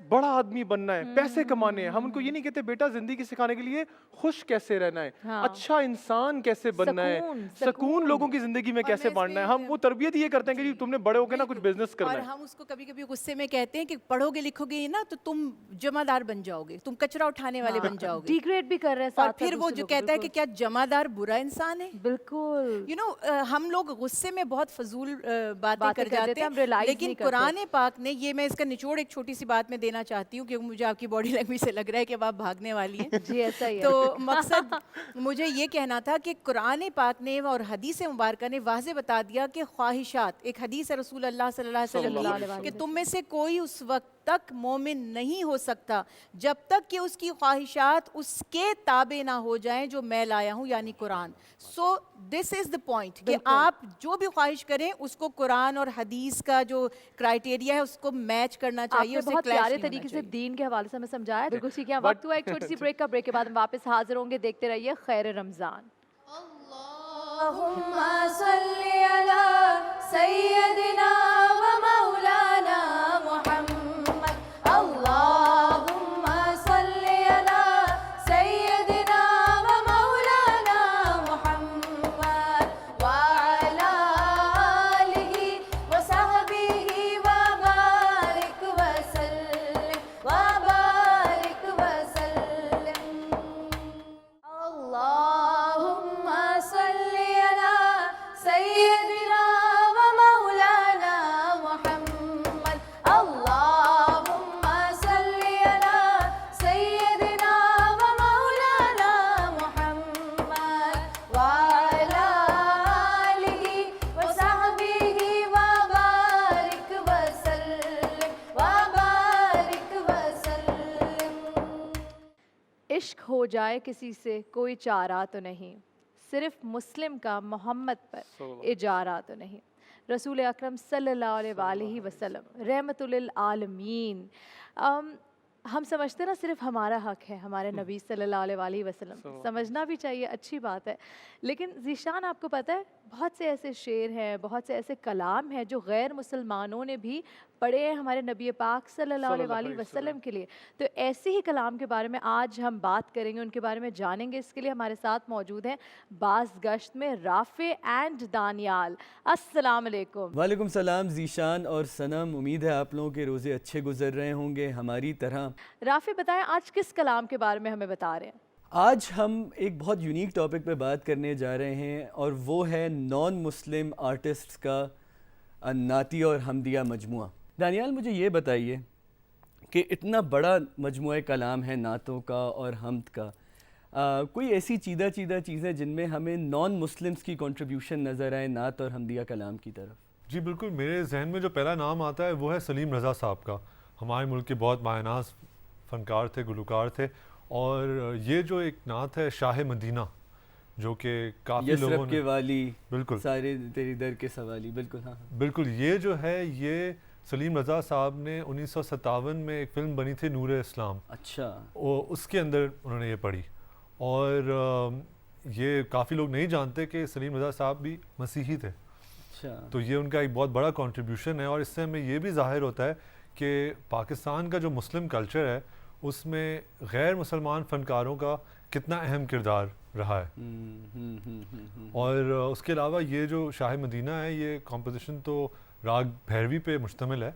بڑا آدمی بننا ہے, پیسے کمانے ہیں. ہم ان کو یہ نہیں کہتے بیٹا زندگی سکھانے کے لیے خوش کیسے رہنا ہے, اچھا انسان کیسے بننا ہے, سکون لوگوں کی زندگی میں کیسے بانٹنا ہے. ہم وہ تربیت یہ کرتے ہیں کہ جی تم نے بڑے ہو کے نا کچھ بزنس کرنا ہے. اور ہم اس کو کبھی کبھی غصے میں کہتے ہیں کہ پڑھو گے لکھو گے نا تو تم جمع دار بن جاؤ گے, تم کچرا اٹھانے والے بن جاؤ گے. ڈیگریڈ بھی کر رہے ہیں. اور پھر وہ جو کہتا ہے کہ کیا جمع دار برا انسان ہے. بالکل. یو نو ہم لوگ غصے میں بہت فضول باتیں کر جاتے ہیں, لیکن قرآن پاک نے یہ, میں اس کا نچوڑ ایک چھوٹی سی بات میں دینا چاہتی ہوں کیونکہ مجھے آپ کی باڈی لینگویج سے لگ رہا ہے کہ آپ بھاگنے والی ہیں. جی ایسا ہی ہے. تو مقصد مجھے یہ کہنا تھا کہ قرآن پاک نے اور حدیث مبارکہ نے واضح بتا دیا کہ خواہشات, ایک حدیث ہے رسول اللہ صلی اللہ علیہ وسلم کی کہ تم میں سے کوئی اس وقت تک مومن نہیں ہو سکتا جب تک کہ اس کی خواہشات اس کے تابع نہ ہو جائیں جو میں لایا ہوں, یعنی قرآن. سو دس از دا پوائنٹ کہ آپ جو بھی خواہش کریں اس کو قرآن اور حدیث کا جو کرائٹیریا ہے اس کو میچ کرنا چاہیے. آپ نے بہت پیارے طریقے سے دین کے حوالے سے ہمیں سمجھایا. بالکل ٹھیک ہے, وقت ہوا ایک چھوٹی سی بریک کا. بریک کے بعد ہم واپس حاضر ہوں گے. دیکھتے رہیے خیر رمضان. اللہم صلی علی سیدنا و مولانا محمد. اللہم صلی علی سیدنا و مولانا محمد وعلی آلہ و صحبہ وبارک وسلم وبارک وسلم. اللہم صلی علی سیدنا و مولانا محمد. اللہم صلی علی سیدنا و مولانا محمد وعلی آلہ و صحبہ وبارک وسلم وبارک وسلم. عشق ہو جائے کسی سے کوئی چارہ تو نہیں, صرف مسلم کا محمد پر اجارہ تو نہیں. رسول اکرم صلی اللہ علیہ وآلہ وسلم رحمت للعالمین. ہم سمجھتے ہیں نا صرف ہمارا حق ہے ہمارے نبی صلی اللہ علیہ وآلہ وسلم, سمجھنا بھی چاہیے, اچھی بات ہے. لیکن ذیشان آپ کو پتہ ہے بہت سے ایسے شعر ہیں, بہت سے ایسے کلام ہیں جو غیر مسلمانوں نے بھی پڑھے ہیں ہمارے نبی پاک صلی اللہ علیہ وآلہ وسلم کے لیے. تو ایسے ہی کلام کے بارے میں آج ہم بات کریں گے, ان کے بارے میں جانیں گے. اس کے لیے ہمارے ساتھ موجود ہیں باز گشت میں رافع اینڈ دانیال. السلام علیکم. وعلیکم السلام ذیشان اور سنم, امید ہے آپ لوگوں کے روزے اچھے گزر رہے ہوں گے ہماری طرح. رافع بتائیں آج کس کلام کے بارے میں ہمیں بتا رہے ہیں؟ آج ہم ایک بہت یونیک ٹاپک پہ بات کرنے جا رہے ہیں اور وہ ہے نان مسلم آرٹسٹس کا نعتی اور حمدیہ مجموعہ. دانیال مجھے یہ بتائیے کہ اتنا بڑا مجموعہ کلام ہے نعتوں کا اور حمد کا, کوئی ایسی چیدہ چیزیں جن میں ہمیں نان مسلمس کی کنٹریبیوشن نظر آئے نعت اور حمدیہ کلام کی طرف؟ جی بالکل, میرے ذہن میں جو پہلا نام آتا ہے وہ ہے سلیم رضا صاحب کا. ہمارے ملک کے بہت مایناز فنکار تھے, گلوکار تھے. اور یہ جو ایک نعت ہے شاہ مدینہ جو کہ کافی لوگوں یسرب کے والی, بالکل سارے تیری در کے سوالی, بالکل ہاں بالکل. یہ جو ہے یہ سلیم رضا صاحب نے 1957 میں ایک فلم بنی تھی نور اسلام, اچھا, اس کے اندر انہوں نے یہ پڑھی. اور یہ کافی لوگ نہیں جانتے کہ سلیم رضا صاحب بھی مسیحی تھے. اچھا, تو یہ ان کا ایک بہت بڑا کنٹریبیوشن ہے. اور اس سے ہمیں یہ بھی ظاہر ہوتا ہے کہ پاکستان کا جو مسلم کلچر ہے اس میں غیر مسلمان فنکاروں کا کتنا اہم کردار رہا ہے. اور اس کے علاوہ یہ جو شاہ مدینہ ہے یہ کمپوزیشن تو راگ بھیروی پہ مشتمل ہے,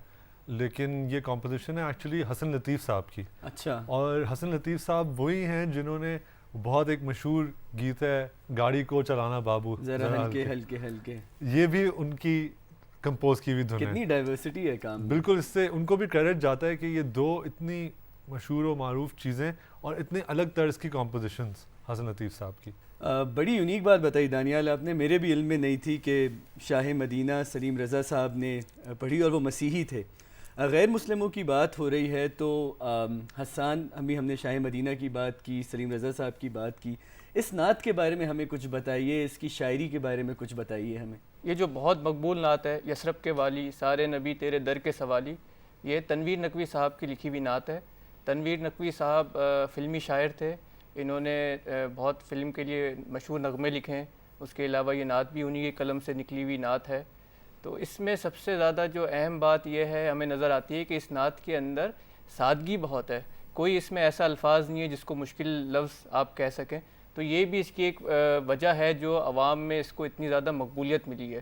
لیکن یہ کمپوزیشن ہے ایکچولی حسن لطیف صاحب کی. اچھا. اور حسن لطیف صاحب وہی ہیں جنہوں نے بہت ایک مشہور گیت ہے گاڑی کو چلانا بابو ذرا ہلکے ہلکے ہلکے, یہ بھی ان کی کمپوز کی ہوئی دھن ہے. کتنی ڈائیورسٹی ہے کام. بالکل, اس سے ان کو بھی کریڈٹ جاتا ہے کہ یہ دو اتنی مشہور و معروف چیزیں اور اتنے الگ طرز کی کمپوزیشنز حسن لطیف صاحب کی. بڑی یونیک بات بتائی دانیال آپ نے, میرے بھی علم میں نہیں تھی کہ شاہ مدینہ سلیم رضا صاحب نے پڑھی اور وہ مسیحی تھے. غیر مسلموں کی بات ہو رہی ہے تو حسان ابھی ہم نے شاہ مدینہ کی بات کی, سلیم رضا صاحب کی بات کی, اس نعت کے بارے میں ہمیں کچھ بتائیے, اس کی شاعری کے بارے میں کچھ بتائیے ہمیں. یہ جو بہت مقبول نعت ہے یثرب کے والی سارے نبی تیرے در کے سوالی, یہ تنویر نقوی صاحب کی لکھی ہوئی نعت ہے. تنویر نقوی صاحب فلمی شاعر تھے, انہوں نے بہت فلم کے لیے مشہور نغمے لکھے ہیں. اس کے علاوہ یہ نعت بھی انہی کے قلم سے نکلی ہوئی نعت ہے. تو اس میں سب سے زیادہ جو اہم بات یہ ہے ہمیں نظر آتی ہے کہ اس نعت کے اندر سادگی بہت ہے. کوئی اس میں ایسا الفاظ نہیں ہے جس کو مشکل لفظ آپ کہہ سکیں. تو یہ بھی اس کی ایک وجہ ہے جو عوام میں اس کو اتنی زیادہ مقبولیت ملی ہے.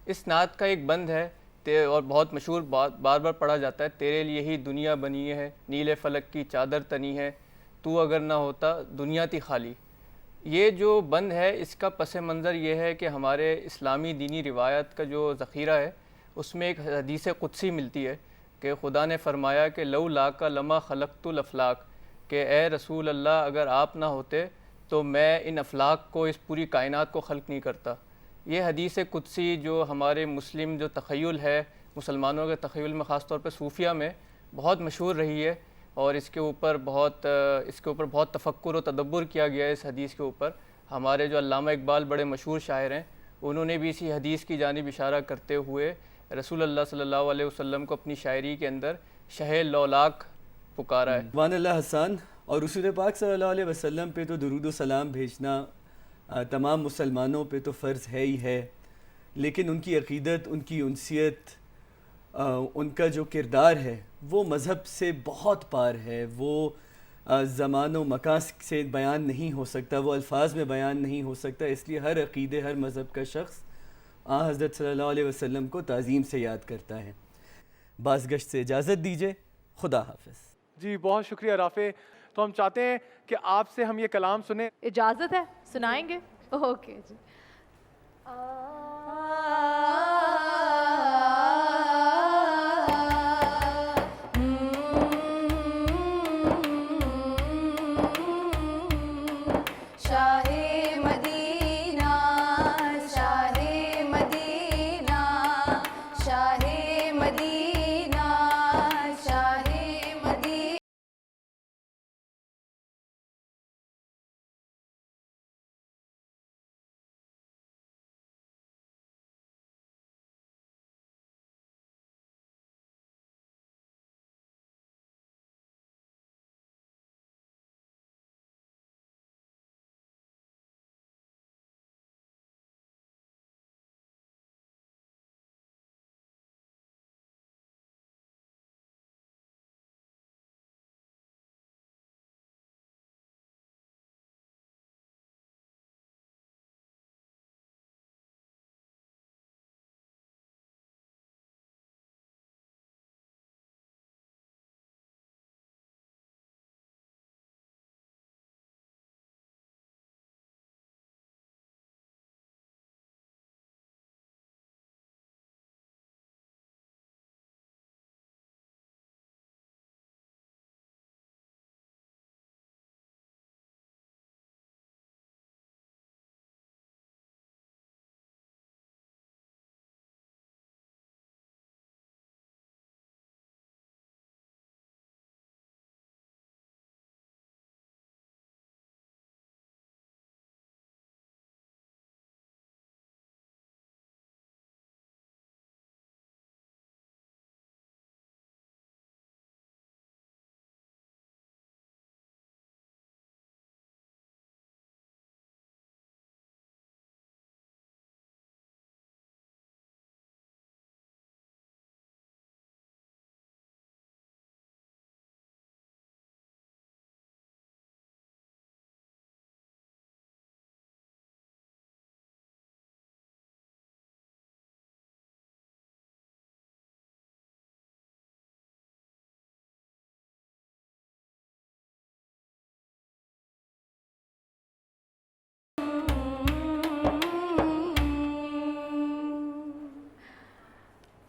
اس نعت کا ایک بند ہے اور بہت مشہور, بار بار پڑھا جاتا ہے, تیرے لیے ہی دنیا بنی ہے, نیلے فلک کی چادر تنی ہے, تو اگر نہ ہوتا دنیا تھی خالی. یہ جو بند ہے اس کا پس منظر یہ ہے کہ ہمارے اسلامی دینی روایت کا جو ذخیرہ ہے اس میں ایک حدیث قدسی ملتی ہے کہ خدا نے فرمایا کہ لو لاک لما خلقت الافلاق, کہ اے رسول اللہ اگر آپ نہ ہوتے تو میں ان افلاق کو, اس پوری کائنات کو خلق نہیں کرتا. یہ حدیث قدسی جو ہمارے مسلم جو تخیل ہے, مسلمانوں کے تخیل میں خاص طور پہ صوفیہ میں بہت مشہور رہی ہے, اور اس کے اوپر بہت تفکر و تدبر کیا گیا ہے اس حدیث کے اوپر. ہمارے جو علامہ اقبال بڑے مشہور شاعر ہیں, انہوں نے بھی اسی حدیث کی جانب اشارہ کرتے ہوئے رسول اللہ صلی اللہ علیہ وسلم کو اپنی شاعری کے اندر شہ لولاک پکارا ہے. وان اللہ حسان. اور رسول پاک صلی اللہ علیہ وسلم پہ تو درود و سلام بھیجنا تمام مسلمانوں پہ تو فرض ہے ہی ہے, لیکن ان کی عقیدت, ان کی انسیت, ان کا جو کردار ہے وہ مذہب سے بہت پار ہے. وہ زمان و مکان سے بیان نہیں ہو سکتا, وہ الفاظ میں بیان نہیں ہو سکتا. اس لیے ہر عقیدے, ہر مذہب کا شخص حضرت صلی اللہ علیہ وسلم کو تعظیم سے یاد کرتا ہے. باز گشت سے اجازت دیجیے, خدا حافظ. جی بہت شکریہ رافع. تو ہم چاہتے ہیں کہ آپ سے ہم یہ کلام سنیں. اجازت ہے, سنائیں گے؟ اوکے جی.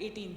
18।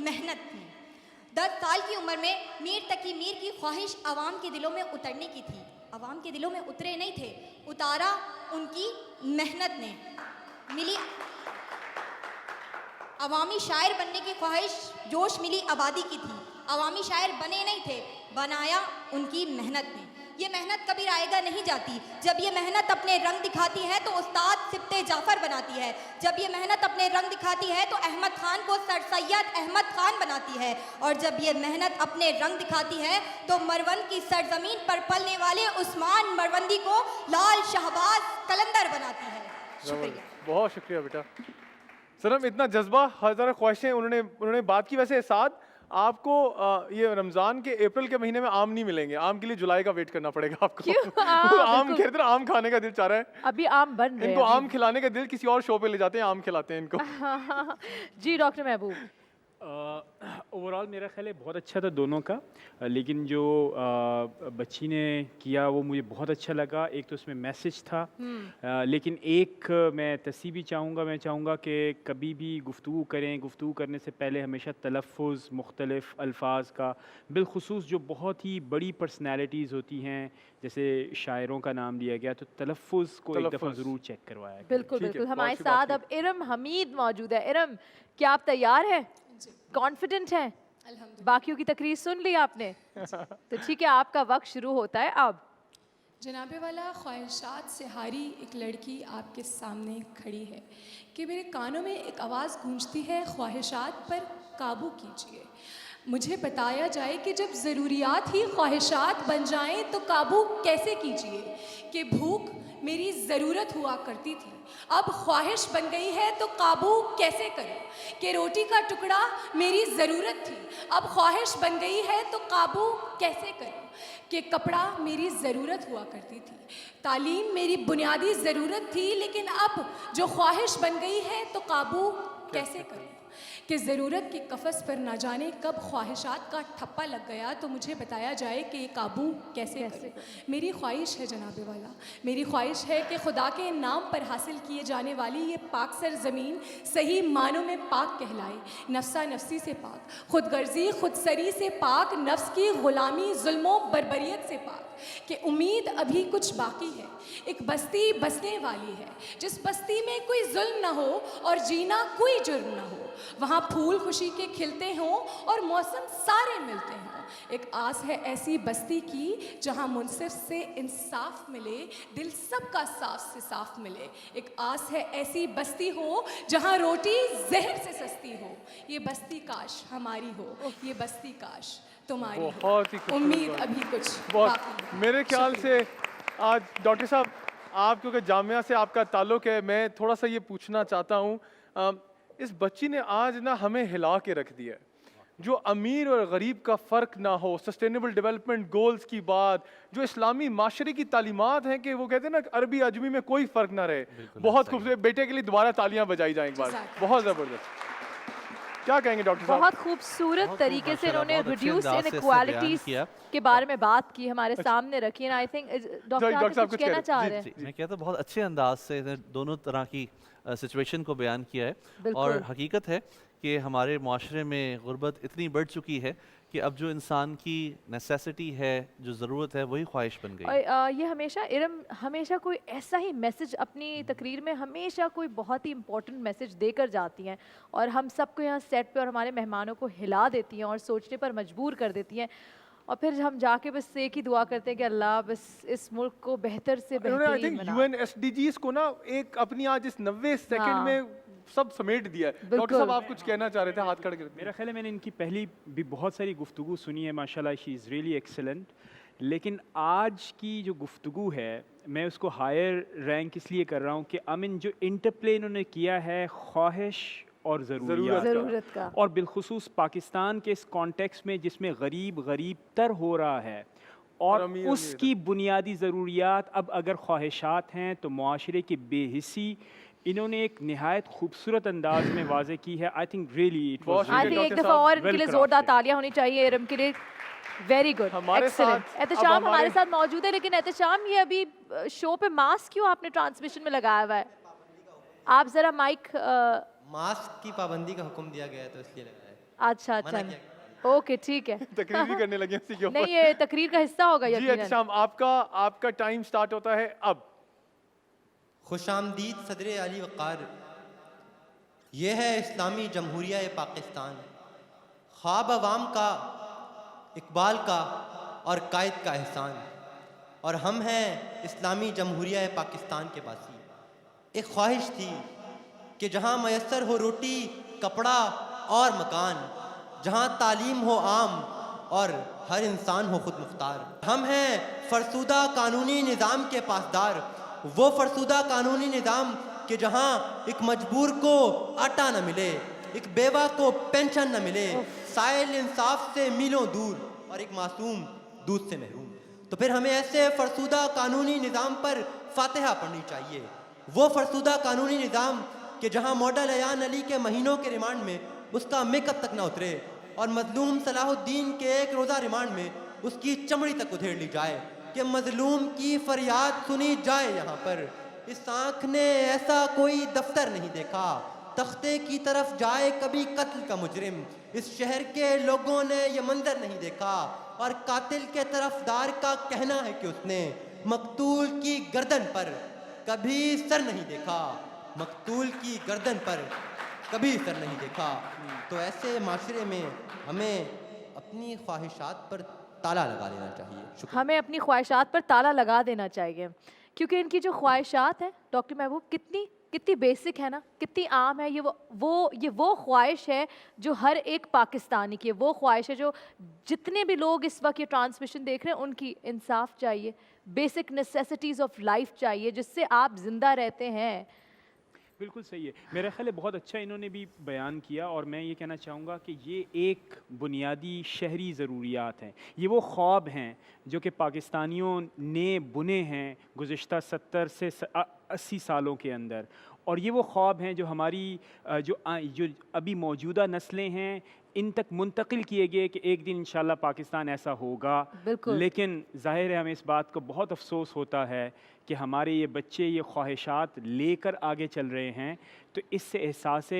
محنت تھی. 10 سال کی عمر میں میر تقی میر کی خواہش عوام کے دلوں میں اترنے کی تھی. عوام کے دلوں میں اترے نہیں تھے, اتارا ان کی محنت نے. ملی عوامی شاعر بننے کی خواہش جوش ملی آبادی کی تھی. عوامی شاعر بنے نہیں تھے, بنایا ان کی محنت نے. یہ محنت کبھی رائے گاہ نہیں جاتی. جب یہ محنت اپنے رنگ دکھاتی ہے تو استاد سبط جعفر بناتی ہے. جب یہ محنت اپنے رنگ دکھاتی ہے تو احمد خان کو سر سید احمد خان بناتی ہے. اور جب یہ محنت اپنے رنگ دکھاتی ہے تو مروند کی سرزمین پر پلنے والے عثمان مروندی کو لال شہباز قلندر بناتی ہے. شکریہ. بہت شکریہ بیٹا. سنم اتنا جذبہ, ہزارہ خواہشیں انہوں نے بات کی. ویسے ساتھ آپ کو یہ رمضان کے اپریل کے مہینے میں آم نہیں ملیں گے, آم کے لیے جولائی کا ویٹ کرنا پڑے گا آپ کو. آم کہتے ہیں آم کھانے کا دل چاہ رہا ہے. ابھی آم بن رہے ہیں, ان کو آم کھلانے کا دل کسی اور شو پہ لے جاتے ہیں, آم کھلاتے ہیں ان کو. جی ڈاکٹر محبوب. اوور آل میرا خیال ہے بہت اچھا تھا دونوں کا, لیکن جو بچی نے کیا وہ مجھے بہت اچھا لگا. ایک تو اس میں میسج تھا, لیکن ایک میں تصحیح بھی چاہوں گا کہ کبھی بھی گفتگو کرنے سے پہلے ہمیشہ تلفظ مختلف الفاظ کا, بالخصوص جو بہت ہی بڑی پرسنالٹیز ہوتی ہیں جیسے شاعروں کا نام لیا گیا, تو تلفظ کو ایک دفعہ ضرور چیک کروایا. بالکل. ہمارے ساتھ اب ارم حمید موجود ہے. ارم, کیا آپ تیار ہیں, کانفیڈنٹ ہیں؟ باقیوں کی تقریر سن لی آپ نے, تو ٹھیک ہے, آپ کا وقت شروع ہوتا ہے اب. جناب والا, خواہشات سے ہاری ایک لڑکی آپ کے سامنے کھڑی ہے کہ میرے کانوں میں ایک آواز گونجتی ہے, خواہشات پر قابو کیجیے. مجھے بتایا جائے کہ جب ضروریات ہی خواہشات بن جائیں تو قابو کیسے کیجیے. کہ بھوک میری ضرورت ہوا کرتی تھی, اب خواہش بن گئی ہے تو قابو کیسے کروں. کہ روٹی کا ٹکڑا میری ضرورت تھی, اب خواہش بن گئی ہے تو قابو کیسے کروں. کہ کپڑا میری ضرورت ہوا کرتی تھی, تعلیم میری بنیادی ضرورت تھی, لیکن اب جو خواہش بن گئی ہے تو قابو کیسے کروں. کہ ضرورت کے قفس پر نہ جانے کب خواہشات کا ٹھپا لگ گیا, تو مجھے بتایا جائے کہ یہ قابو کیسے کروں. میری خواہش ہے جناب والا, میری خواہش ہے کہ خدا کے نام پر حاصل کیے جانے والی یہ پاک سر زمین صحیح معنوں میں پاک کہلائے. نفسا نفسی سے پاک, خود غرضی خود سری سے پاک, نفس کی غلامی ظلم و بربریت سے پاک. کہ امید ابھی کچھ باقی ہے, ایک بستی بسنے والی ہے جس بستی میں کوئی ظلم نہ ہو اور جینا کوئی جرم نہ ہو. وہاں پھول خوشی کے کھلتے ہوں اور موسم سارے ملتے ہوں. ایک آس ہے ایسی بستی کی جہاں منصف سے انصاف ملے, دل سب کا صاف سے صاف ملے. ایک آس ہے ایسی بستی ہو جہاں روٹی زہر سے سستی ہو. یہ بستی کاش ہماری ہو, یہ بستی کاش تمہاری ہو. امید ابھی کچھ باقی. میرے خیال سے آج ڈاکٹر صاحب, آپ کیونکہ جامعہ سے آپ کا تعلق ہے, میں تھوڑا سا یہ پوچھنا چاہتا ہوں, اس بچی نے آج نا ہمیں ہلا کے رکھ دیا ہے. جو امیر اور غریب کا فرق نہ ہو, سسٹینیبل ڈیولپمنٹ گولز کی بات, جو اسلامی معاشرے کی تعلیمات ہیں کہ وہ کہتے ہیں نا عربی عجمی میں کوئی فرق نہ رہے. بہت خوبصورت, بیٹے کے لیے دوبارہ تالیاں بجائی جائیں ایک بار, بہت زبردست. کیا کہیں گے ڈاکٹر صاحب؟ بہت خوبصورت طریقے سے انہوں نے ریڈیوس انیکوالٹیز کے بارے میں بات کی, ہمارے سامنے رکھی ہے. آئی تھنک ڈاکٹر صاحب کچھ کہنا چاہ رہے ہیں. میں کہتا ہوں بہت اچھے انداز سے دونوں طرح کی سچویشن کو بیان کیا ہے, اور حقیقت ہے کہ ہمارے معاشرے میں غربت اتنی بڑھ چکی ہے کہ اب جو انسان کی نیسیسٹی ہے, جو ضرورت ہے, وہی خواہش بن گئی. اور یہ ہمیشہ ارم ہمیشہ کوئی ایسا ہی میسج اپنی تقریر میں ہمیشہ کوئی بہت ہی امپورٹنٹ میسج دے کر جاتی ہیں, اور ہم سب کو یہاں سیٹ پہ اور ہمارے مہمانوں کو ہلا دیتی ہیں اور سوچنے پر مجبور کر دیتی ہیں. اور پھر ہم جا کے بس ایک ہی دعا کرتے ہیں کہ اللہ بس اس ملک کو بہتر سے بہترین بنا. U N S D Gs کو نا ایک اپنی آج اس 90 سیکنڈ میں سب سمیٹ دیا ہے. ڈاکٹر صاحب آپ کچھ کہنا چاہ رہے تھے, ہاتھ کھڑے کر. میرا خیال ہے میں نے ان کی پہلی بھی بہت ساری گفتگو سنی ہے, ماشاءاللہ شی از ریئلی ایکسلنٹ, لیکن آج کی جو گفتگو ہے میں اس کو ہائر رینک اس لیے کر رہا ہوں کہ امن جو انٹرپلے انہوں نے کیا ہے خواہش اور ضرورت کا, اور بالخصوص پاکستان کے اس کانٹیکس میں جس میں غریب تر ہو رہا ہے, اور اس کی بنیادی ضروریات اب اگر خواہشات ہیں تو معاشرے کی بے حسی انہوں نے ایک نہایت خوبصورت انداز میں واضح کی ہے. I think really it was, I think ایک دفعہ اور ان کے لیے زوردار تالیاں ہونی چاہیے ارم کے لیے. Very good, excellent. احتشام ہمارے ساتھ موجود ہے, لیکن احتشام یہ ابھی شو پہ ماسک کیوں آپ نے ٹرانسمیشن میں لگایا ہوا ہے؟ آپ ذرا مائک. ماسک کی پابندی کا حکم دیا گیا ہے تو اس لیے لگایا ہے. اچھا اچھا اوکے ٹھیک ہے تقریر بھی کرنے لگے اسی کے اوپر. نہیں یہ تقریر کا حصہ ہوگا جی یقیناً. احتشام آپ کا ٹائم سٹارٹ ہوتا ہے اب. خوش آمدید صدر علی وقار. یہ ہے اسلامی جمہوریہ پاکستان، خواب عوام کا، اقبال کا اور قائد کا احسان، اور ہم ہیں اسلامی جمہوریہ پاکستان کے باسی. ایک خواہش تھی کہ جہاں میسر ہو روٹی، کپڑا اور مکان، جہاں تعلیم ہو عام اور ہر انسان ہو خود مختار. ہم ہیں فرسودہ قانونی نظام کے پاسدار، وہ فرسودہ قانونی نظام کہ جہاں ایک مجبور کو آٹا نہ ملے، ایک بیوہ کو پینشن نہ ملے، سائل انصاف سے میلوں دور اور ایک معصوم دودھ سے محروم. تو پھر ہمیں ایسے فرسودہ قانونی نظام پر فاتحہ پڑھنی چاہیے، وہ فرسودہ قانونی نظام کہ جہاں ماڈل ایان علی کے مہینوں کے ریمانڈ میں اس کا میک اپ تک نہ اترے، اور مظلوم صلاح الدین کے ایک روزہ ریمانڈ میں اس کی چمڑی تک ادھیڑ لی جائے، کہ مظلوم کی فریاد سنی جائے. یہاں پر اس آنکھ نے ایسا کوئی دفتر نہیں دیکھا، تختے کی طرف جائے کبھی قتل کا مجرم. اس شہر کے لوگوں نے یہ منظر نہیں دیکھا، اور قاتل کے طرف دار کا کہنا ہے کہ اس نے مقتول کی گردن پر کبھی سر نہیں دیکھا، مقتول کی گردن پر کبھی سر نہیں دیکھا. تو ایسے معاشرے میں ہمیں اپنی خواہشات پر تالا لگا لینا چاہیے. ہمیں اپنی خواہشات پر تالا لگا دینا چاہیے، کیونکہ ان کی جو خواہشات ہیں ڈاکٹر محبوب کتنی بیسک ہے نا، کتنی عام ہے. یہ وہ خواہش ہے جو ہر ایک پاکستانی کی ہے، وہ خواہش ہے جو جتنے بھی لوگ اس وقت یہ ٹرانسمیشن دیکھ رہے ہیں ان کی. انصاف چاہیے، بیسک نیسیسٹیز آف لائف چاہیے جس سے آپ زندہ رہتے ہیں. بالکل صحیح ہے. میرا خیال ہے بہت اچھا انہوں نے بھی بیان کیا، اور میں یہ کہنا چاہوں گا کہ یہ ایک بنیادی شہری ضروریات ہیں. یہ وہ خواب ہیں جو کہ پاکستانیوں نے بنے ہیں گزشتہ 70 سے 80 سالوں کے اندر، اور یہ وہ خواب ہیں جو ہماری جو ابھی موجودہ نسلیں ہیں ان تک منتقل کیے گئے کہ ایک دن انشاءاللہ پاکستان ایسا ہوگا. لیکن ظاہر ہے ہمیں اس بات کو بہت افسوس ہوتا ہے کہ ہمارے یہ بچے یہ خواہشات لے کر آگے چل رہے ہیں، تو اس سے احساس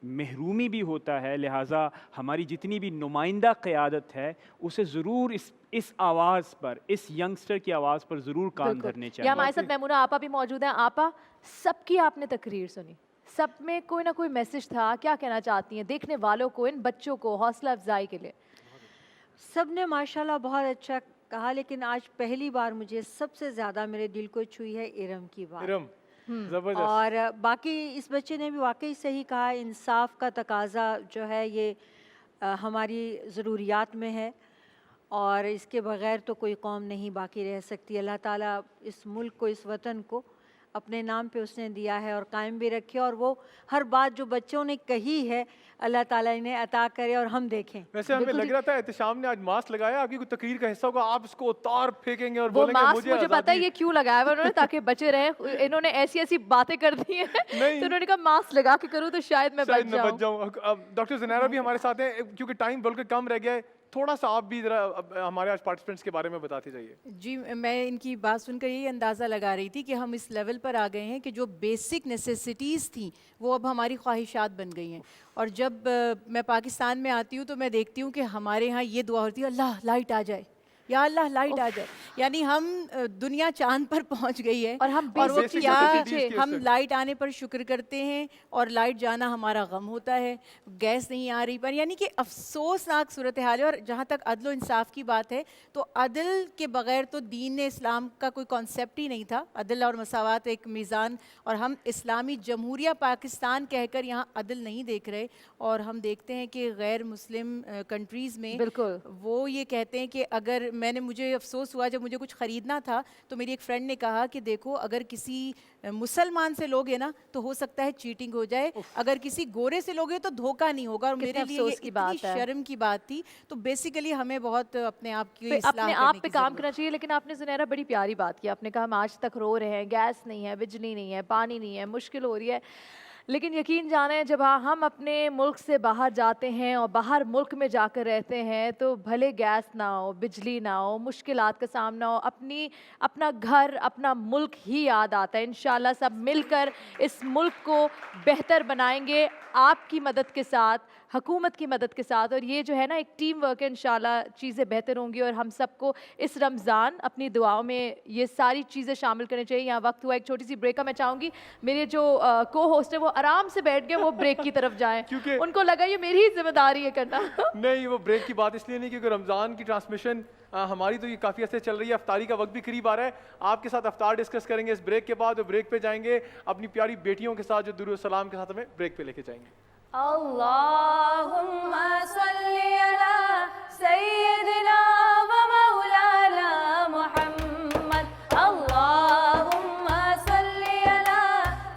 محرومی بھی ہوتا ہے. لہٰذا ہماری جتنی بھی نمائندہ قیادت ہے اسے ضرور اس آواز پر، اس ینگسٹر کی آواز پر ضرور کان دھرنے چاہیے. ہمارے ساتھ میمونہ آپا بھی موجود ہیں. آپا سب کی آپ نے تقریر سنی، سب میں کوئی نہ کوئی میسج تھا، کیا کہنا چاہتی ہیں دیکھنے والوں کو، ان بچوں کو حوصلہ افزائی کے لیے؟ سب نے ماشاءاللہ بہت اچھا کہا، لیکن آج پہلی بار مجھے سب سے زیادہ میرے دل کو چھوئی ہے ارم کی بات. اور باقی اس بچے نے بھی واقعی صحیح کہا، انصاف کا تقاضا جو ہے یہ ہماری ضروریات میں ہے، اور اس کے بغیر تو کوئی قوم نہیں باقی رہ سکتی. اللہ تعالیٰ اس ملک کو، اس وطن کو اپنے نام پہ اس نے دیا ہے اور قائم بھی رکھے، اور وہ ہر بات جو بچوں نے کہی ہے اللہ تعالیٰ انہیں عطا کرے اور ہم دیکھیں. ویسے ہمیں لگ رہا تھا احتشام نے آج ماسک لگایا، آپ کی کوئی تقریر کا حصہ ہوگا، آپ اس کو اتار پھینکیں گے اور بولیں گے مجھے پتا ہے یہ کیوں لگایا ہوا انہوں نے، تاکہ بچے رہیں. انہوں نے ایسی باتیں کر دی ہیں تو انہوں نے کہا ماسک لگا کے کروں تو شاید میں بچ جاؤں. ڈاکٹر زنیرہ بھی ہمارے ساتھ ہیں، کیونکہ ٹائم بلکہ کم رہ گیا ہے، تھوڑا سا آپ بھی ذرا ہمارے آج پارٹیسپینٹس کے بارے میں بتاتے جائیے. جی میں ان کی بات سن کر یہ اندازہ لگا رہی تھی کہ ہم اس لیول پر آ گئے ہیں کہ جو بیسک نیسیسٹیز تھیں وہ اب ہماری خواہشات بن گئی ہیں. اور جب میں پاکستان میں آتی ہوں تو میں دیکھتی ہوں کہ ہمارے ہاں یہ دعا ہوتی ہے اللہ لائٹ آ جائے، یا اللہ لائٹ آ جائے. یعنی ہم دنیا چاند پر پہنچ گئی ہے، اور وہ کیا ہم لائٹ آنے پر شکر کرتے ہیں اور لائٹ جانا ہمارا غم ہوتا ہے. گیس نہیں آ رہی پر، یعنی کہ افسوسناک صورتحال ہے. اور جہاں تک عدل و انصاف کی بات ہے تو عدل کے بغیر تو دین اسلام کا کوئی کانسیپٹ ہی نہیں تھا. عدل اور مساوات ایک میزان، اور ہم اسلامی جمہوریہ پاکستان کہہ کر یہاں عدل نہیں دیکھ رہے. اور ہم دیکھتے ہیں کہ غیر مسلم کنٹریز میں وہ یہ کہتے ہیں کہ اگر مجھے افسوس ہوا جب مجھے کچھ خریدنا تھا تو میری ایک فرینڈ نے کہا کہ دیکھو اگر کسی مسلمان سے لوگے نا تو ہو سکتا ہے چیٹنگ ہو جائے، اگر کسی گورے سے لوگے تو دھوکہ نہیں ہوگا. اور میرے لیے یہ اتنی شرم کی بات تھی. تو بیسیکلی ہمیں بہت اپنے آپ کی اپنے آپ پہ کام کرنا چاہیے. لیکن آپ نے زنیرہ بڑی پیاری بات کی، آپ نے کہا ہم آج تک رو رہے ہیں، گیس نہیں ہے، بجلی نہیں ہے، پانی نہیں ہے، مشکل ہو رہی ہے. لیکن یقین جانیں جب ہم اپنے ملک سے باہر جاتے ہیں اور باہر ملک میں جا کر رہتے ہیں تو بھلے گیس نہ ہو، بجلی نہ ہو، مشکلات کا سامنا ہو، اپنا گھر، اپنا ملک ہی یاد آتا ہے۔ انشاءاللہ سب مل کر اس ملک کو بہتر بنائیں گے آپ کی مدد کے ساتھ، حکومت کی مدد کے ساتھ، اور یہ جو ہے نا ایک ٹیم ورک ہے، انشاءاللہ چیزیں بہتر ہوں گی، اور ہم سب کو اس رمضان اپنی دعاؤں میں یہ ساری چیزیں شامل کرنی چاہیے۔ یہاں وقت ہوا ایک چھوٹی سی بریک کا، میں چاہوں گی میرے جو کو ہوسٹ ہے وہ آرام سے بیٹھ گئے، وہ بریک کی طرف جائیں کیونکہ ان کو لگا یہ میری ہی ذمہ داری ہے کرنا۔ نہیں، وہ بریک کی بات اس لیے نہیں کیونکہ رمضان کی ٹرانسمیشن ہماری تو یہ کافی عرصے چل رہی ہے، افطاری کا وقت بھی قریب آ رہا ہے، آپ کے ساتھ افطار ڈسکس کریں گے اس بریک کے بعد، اور بریک پہ جائیں گے اپنی پیاری بیٹیوں کے ساتھ جو درود و سلام کے ساتھ ہمیں بریک پہ لے کے جائیں گے۔ اللہم صلی علی سیدنا و مولانا محمد، اللہم صلی علی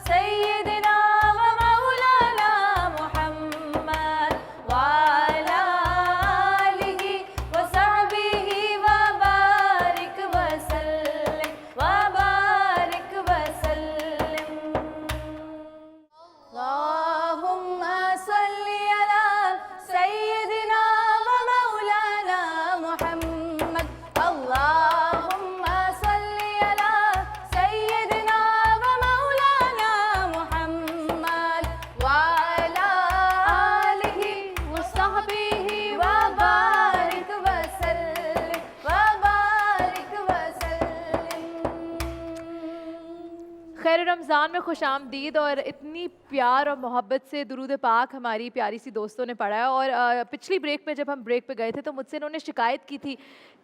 سیدنا و مولانا محمد وعلی آلہ وصحبہ وبارک وسلم وبارک وسلم۔ اللہم صلی علی سیدنا و مولانا محمد، اللہم صلی علی سیدنا و مولانا محمد وعلی آلہ وصحبہ وبارک وسلم وبارک وسلم۔ خیر رمضان میں خوش آمدید، اور اتنی پیار اور محبت سے درود پاک ہماری پیاری سی دوستوں نے پڑھا ہے، اور پچھلی بریک میں جب ہم بریک پہ گئے تھے تو مجھ سے انہوں نے شکایت کی تھی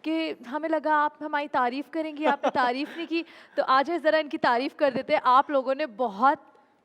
کہ ہمیں لگا آپ ہماری تعریف کریں گی، آپ نے تعریف نہیں کی، تو آج ذرا ان کی تعریف کر دیتے ہیں۔ آپ لوگوں نے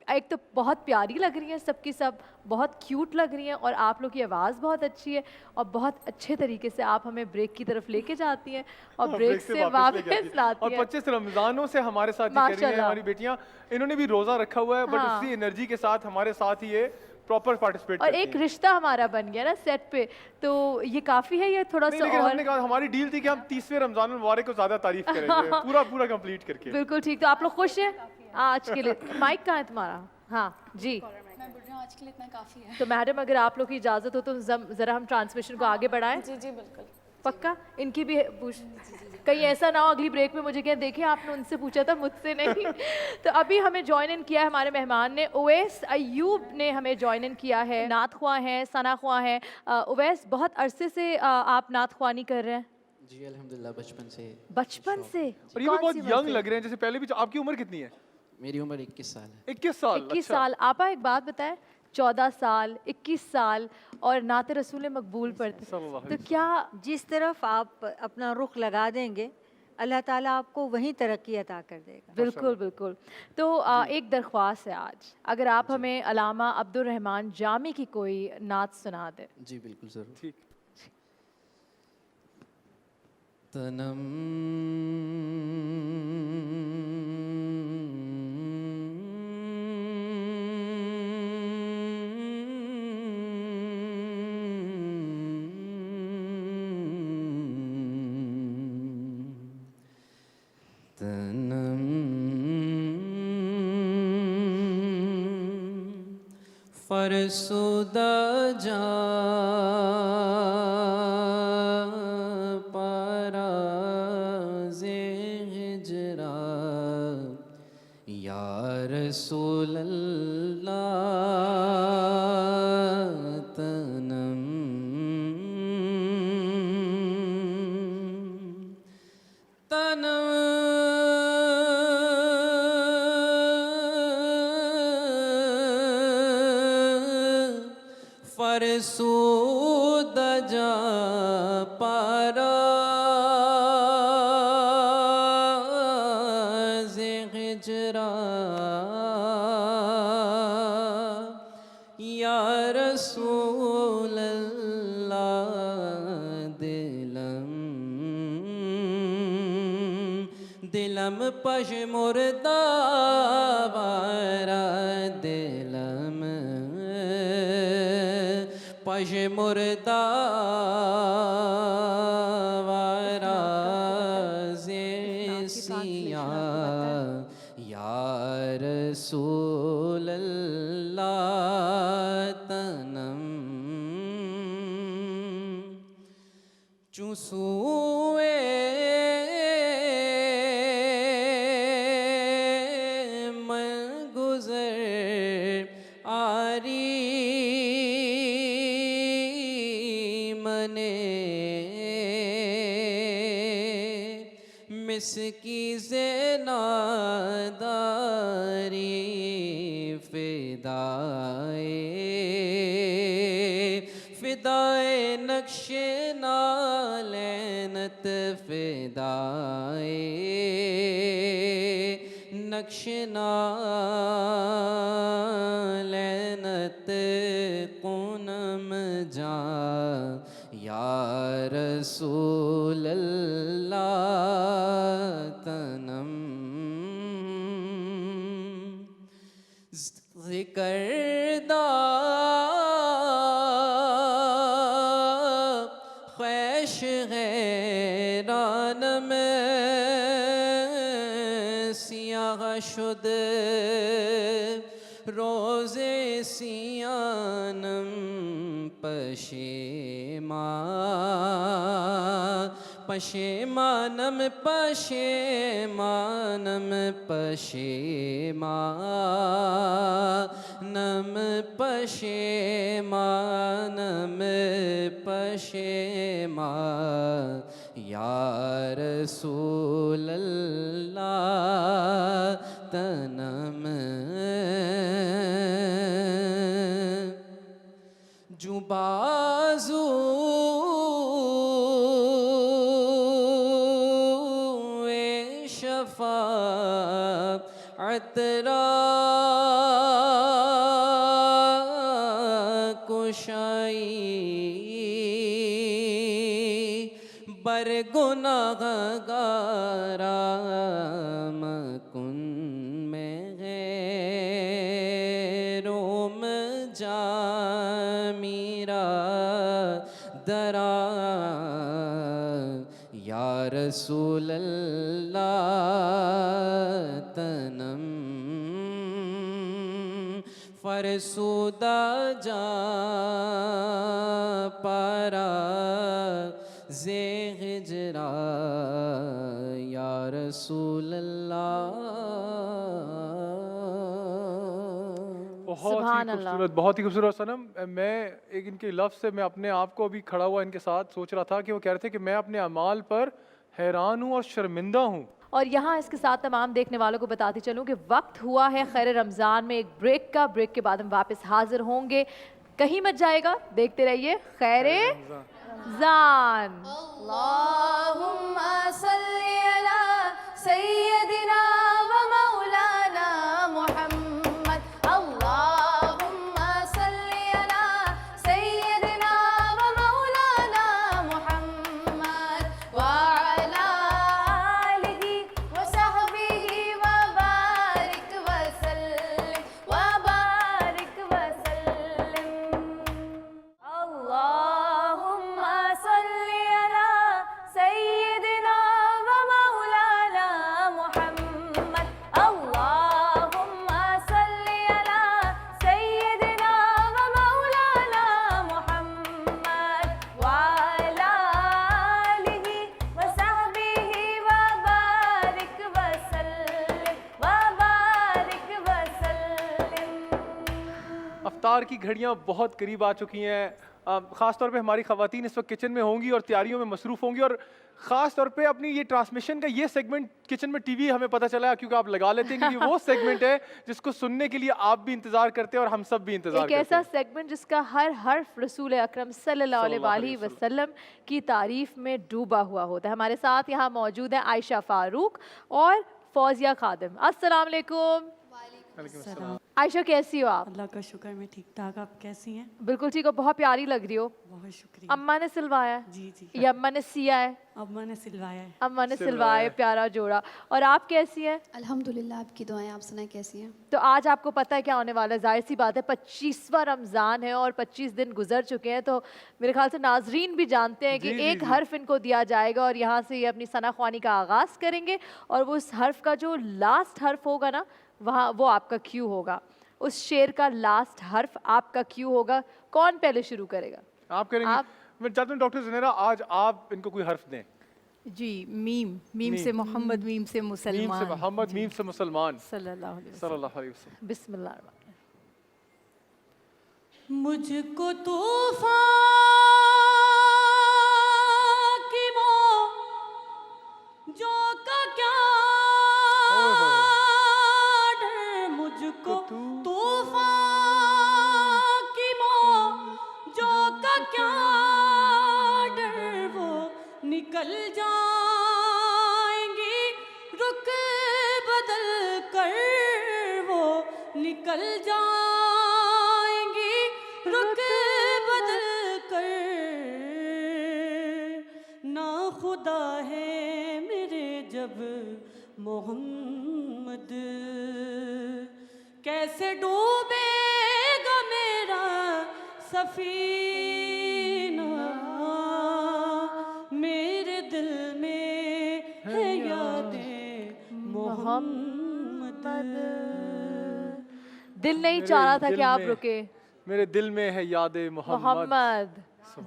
ایک تو بہت پیاری لگ رہی ہیں، سب کی سب بہت کیوٹ لگ رہی ہیں، اور آپ لوگ کی آواز بہت اچھی ہے، اور بہت اچھے طریقے سے آپ ہمیں بریک کی طرف لے کے جاتی ہیں اور بریک سے واپس لاتی اور ہیں۔ 25 رمضانوں سے ہمارے ساتھ ہی کر رہی ہیں ہماری بیٹیاں، انہوں نے بھی روزہ رکھا ہوا ہے بٹ اسی انرجی کے ساتھ ہمارے ساتھ ہی یہ پراپر پارٹیسپیٹ اور کرتی ایک ہیں۔ رشتہ ہمارا بن گیا نا سیٹ پہ، تو یہ کافی ہے، یہ تھوڑا سا لیکن ہم اور نے کہا ہماری ڈیل تھی کہ ہم 30ویں رمضان المبارک کو زیادہ تعریف کریں گے، پورا کمپلیٹ کر کے۔ بالکل ٹھیک، تو آپ لوگ خوش ہیں آج کے لیے؟ مائک کہاں ہے تمہارا؟ ہاں جی، میں بول رہی ہوں آج کے لیے اتنا کافی ہے۔ تو میڈم اگر آپ لوگ کی اجازت ہو تو ذرا ہم ٹرانسمیشن کو آگے بڑھائیں۔ جی جی بالکل، پکا ان کی بھی کہیں ایسا نہ ہو اگلی بریک میں مجھے کہیں دیکھیں آپ نے ان سے پوچھا تھا مجھ سے نہیں۔ تو ابھی ہمیں جوائن ان کیا ہے ہمارے مہمان نے، اویس ایوب نے ہمیں جوائن ان کیا ہے، نعت خواں ہیں، ثنا خواں ہیں۔ اویس بہت عرصے سے آپ نعت خوانی کر رہے ہیں؟ جی الحمدللہ بچپن سے۔ بچپن سے؟ اور یہ بھی بہت ینگ لگ رہے ہیں، جیسے پہلے بھی۔ آپ کی عمر کتنی ہے؟ میری عمر 21 سال ہے۔ 21 سال؟ 21 سال۔ آپا ایک بات بتائیں، 14 سال، 21 سال اور نعت رسول مقبول پڑھتے، تو کیا جس طرف آپ اپنا رخ لگا دیں گے اللہ تعالیٰ آپ کو وہیں ترقی عطا کر دے گا۔ بالکل بالکل۔ تو ایک درخواست ہے آج، اگر آپ ہمیں علامہ عبد الرحمن جامی کی کوئی نعت سنا دیں۔ جی بالکل ضرور۔ ٹھیک۔ تنم فرسودہ جا پاراز ہجرا یا رسول اللہ تنم تنم فرسود جا پاراز ہجرا یا رسول اللہ دلم پش مردہ وارا دلم پش مردہ وارا سیاں یا رسول اللہ چوسوئے من گزر آری منے مسکی زیناداری فدائے نقش نالینت فدائے نقش نالینت قنم جا یا رسول اللہ تنم ذکر دا خیش غیران میں سیاہ شد روز سیانم پشیمانم پشیمانم پشیمانم پشیمانم پشیمان یا رسول اللہ تنم جو بازو شفاعت را کشائی بر گناہ گارا مکن میں غیروم جا میرا درا یا رسول اللہ تنم فرسودہ جا پارا زیغ جرا یا رسول اللہ. بہت ہی خوبصورت، بہت ہی خوبصورت. سنم، میں ایک ان کے لفظ سے میں اپنے آپ کو ابھی کھڑا ہوا ان کے ساتھ سوچ رہا تھا کہ وہ کہہ رہے تھے کہ میں اپنے اعمال پر حیران ہوں اور شرمندہ ہوں. اور یہاں اس کے ساتھ تمام دیکھنے والوں کو بتاتی چلوں کہ وقت ہوا ہے خیر رمضان میں ایک بریک کا. بریک کے بعد ہم واپس حاضر ہوں گے، کہیں مت جائے گا، دیکھتے رہیے خیر رمضان. اللہم صلی علی سیدنا و مولانا محمد. اللہم صلی علی سیدنا و مولانا محمد وعلی آلہ وصحبہ وبارک وسلم وبارک وسلم. اللہم صلی علی سیدنا و مولانا محمد. اللہم صلی علی سیدنا و مولانا محمد وعلی آلہ وصحبہ وبارک وسلم وبارک وسلم. افطار کی گھڑیاں بہت قریب آ چکی ہیں. خاص طور پہ ہماری خواتین اس وقت کچن میں ہوں گی اور تیاریوں میں مصروف ہوں گی، اور خاص طور پہ اپنی یہ ٹرانسمیشن کا یہ سیگمنٹ کچن میں ٹی وی ہمیں پتہ چلا ہے کیونکہ آپ لگا لیتے ہیں کہ یہ وہ سیگمنٹ ہے جس کو سننے کے لیے آپ بھی انتظار کرتے ہیں اور ہم سب بھی انتظار کرتے ہیں. ایک ایسا سیگمنٹ جس کا ہر حرف رسول اکرم صلی اللہ علیہ وسلم کی تعریف میں ڈوبا ہوا ہوتا ہے. ہمارے ساتھ یہاں موجود ہیں عائشہ فاروق اور فوزیہ خادم. السلام علیکم. عائشہ کیسی ہو آپ؟ اللہ کا شکر میں ٹھیک ٹھاک. آپ کیسی ہیں؟ بالکل ٹھیک ہو، بہت پیاری لگ رہی ہو. بہت شکریہ. اماں نے سلوایا ہے؟ جی جی. یا اماں نے سیا ہے؟ اماں نے سلوایا ہے. اماں نے سلوایا ہے، پیارا جوڑا. اور آپ کیسی ہیں؟ الحمدللہ آپ کی دعائیں. آپ سنائیں کیسی ہیں؟ تو آج آپ کو پتہ ہے کیا ہونے والا ہے؟ ظاہر سی بات ہے 25واں رمضان ہے اور 25 دن گزر چکے ہیں، تو میرے خیال سے ناظرین بھی جانتے ہیں کہ ایک حرف ان کو دیا جائے گا اور یہاں سے یہ اپنی ثنا خوانی کا آغاز کریں گے، اور وہ اس حرف کا جو لاسٹ حرف ہوگا نا وہاں وہ آپ کا کیو ہوگا. اس شعر کا لاسٹ حرف آپ کا کیو ہوگا. کون پہلے شروع کرے گا؟ آپ کریں گے. میں چاہتا ہوں ڈاکٹر زنیرہ آج آپ ان کو کوئی حرف دیں. جی میم سے محمد، میم سے مسلمان. میم سے محمد، میم سے مسلمان. صلی اللہ علیہ وسلم. صلی اللہ علیہ وسلم. بسم اللہ الرحمن الرحیم. مجھ کو طوفان کی موجوں کا کیا ڈر، مجھ کو طوفان کی موجوں کا کیا ڈر، وہ نکل جائیں گی رخ بدل کر، وہ نکل جائیں گی رخ بدل کر. نا خدا ہے میرے جب محمد، کیسے ڈوبے گا میرا سفینہ، میرے دل میں ہے یاد محمد. دل نہیں چاہ رہا تھا کہ آپ رکے. میرے دل میں ہے یاد محمد. محمد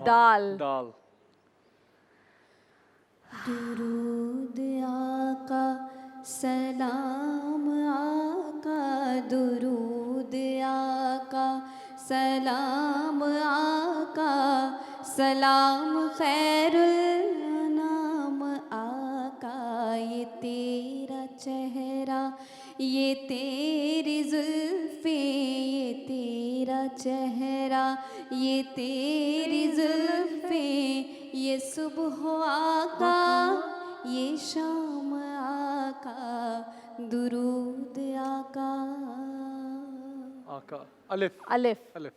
دال. دال. درود آقا سلام آقا، درود آقا سلام آقا، سلام خیر الانام آقا. یہ تیرا چہرہ، یہ تیری زلفیں، یہ تیرا چہرہ، یہ تیری زلفیں، یہ صبح آقا، یہ شام آقا، درود آقا. آقا. الف. الف. الف.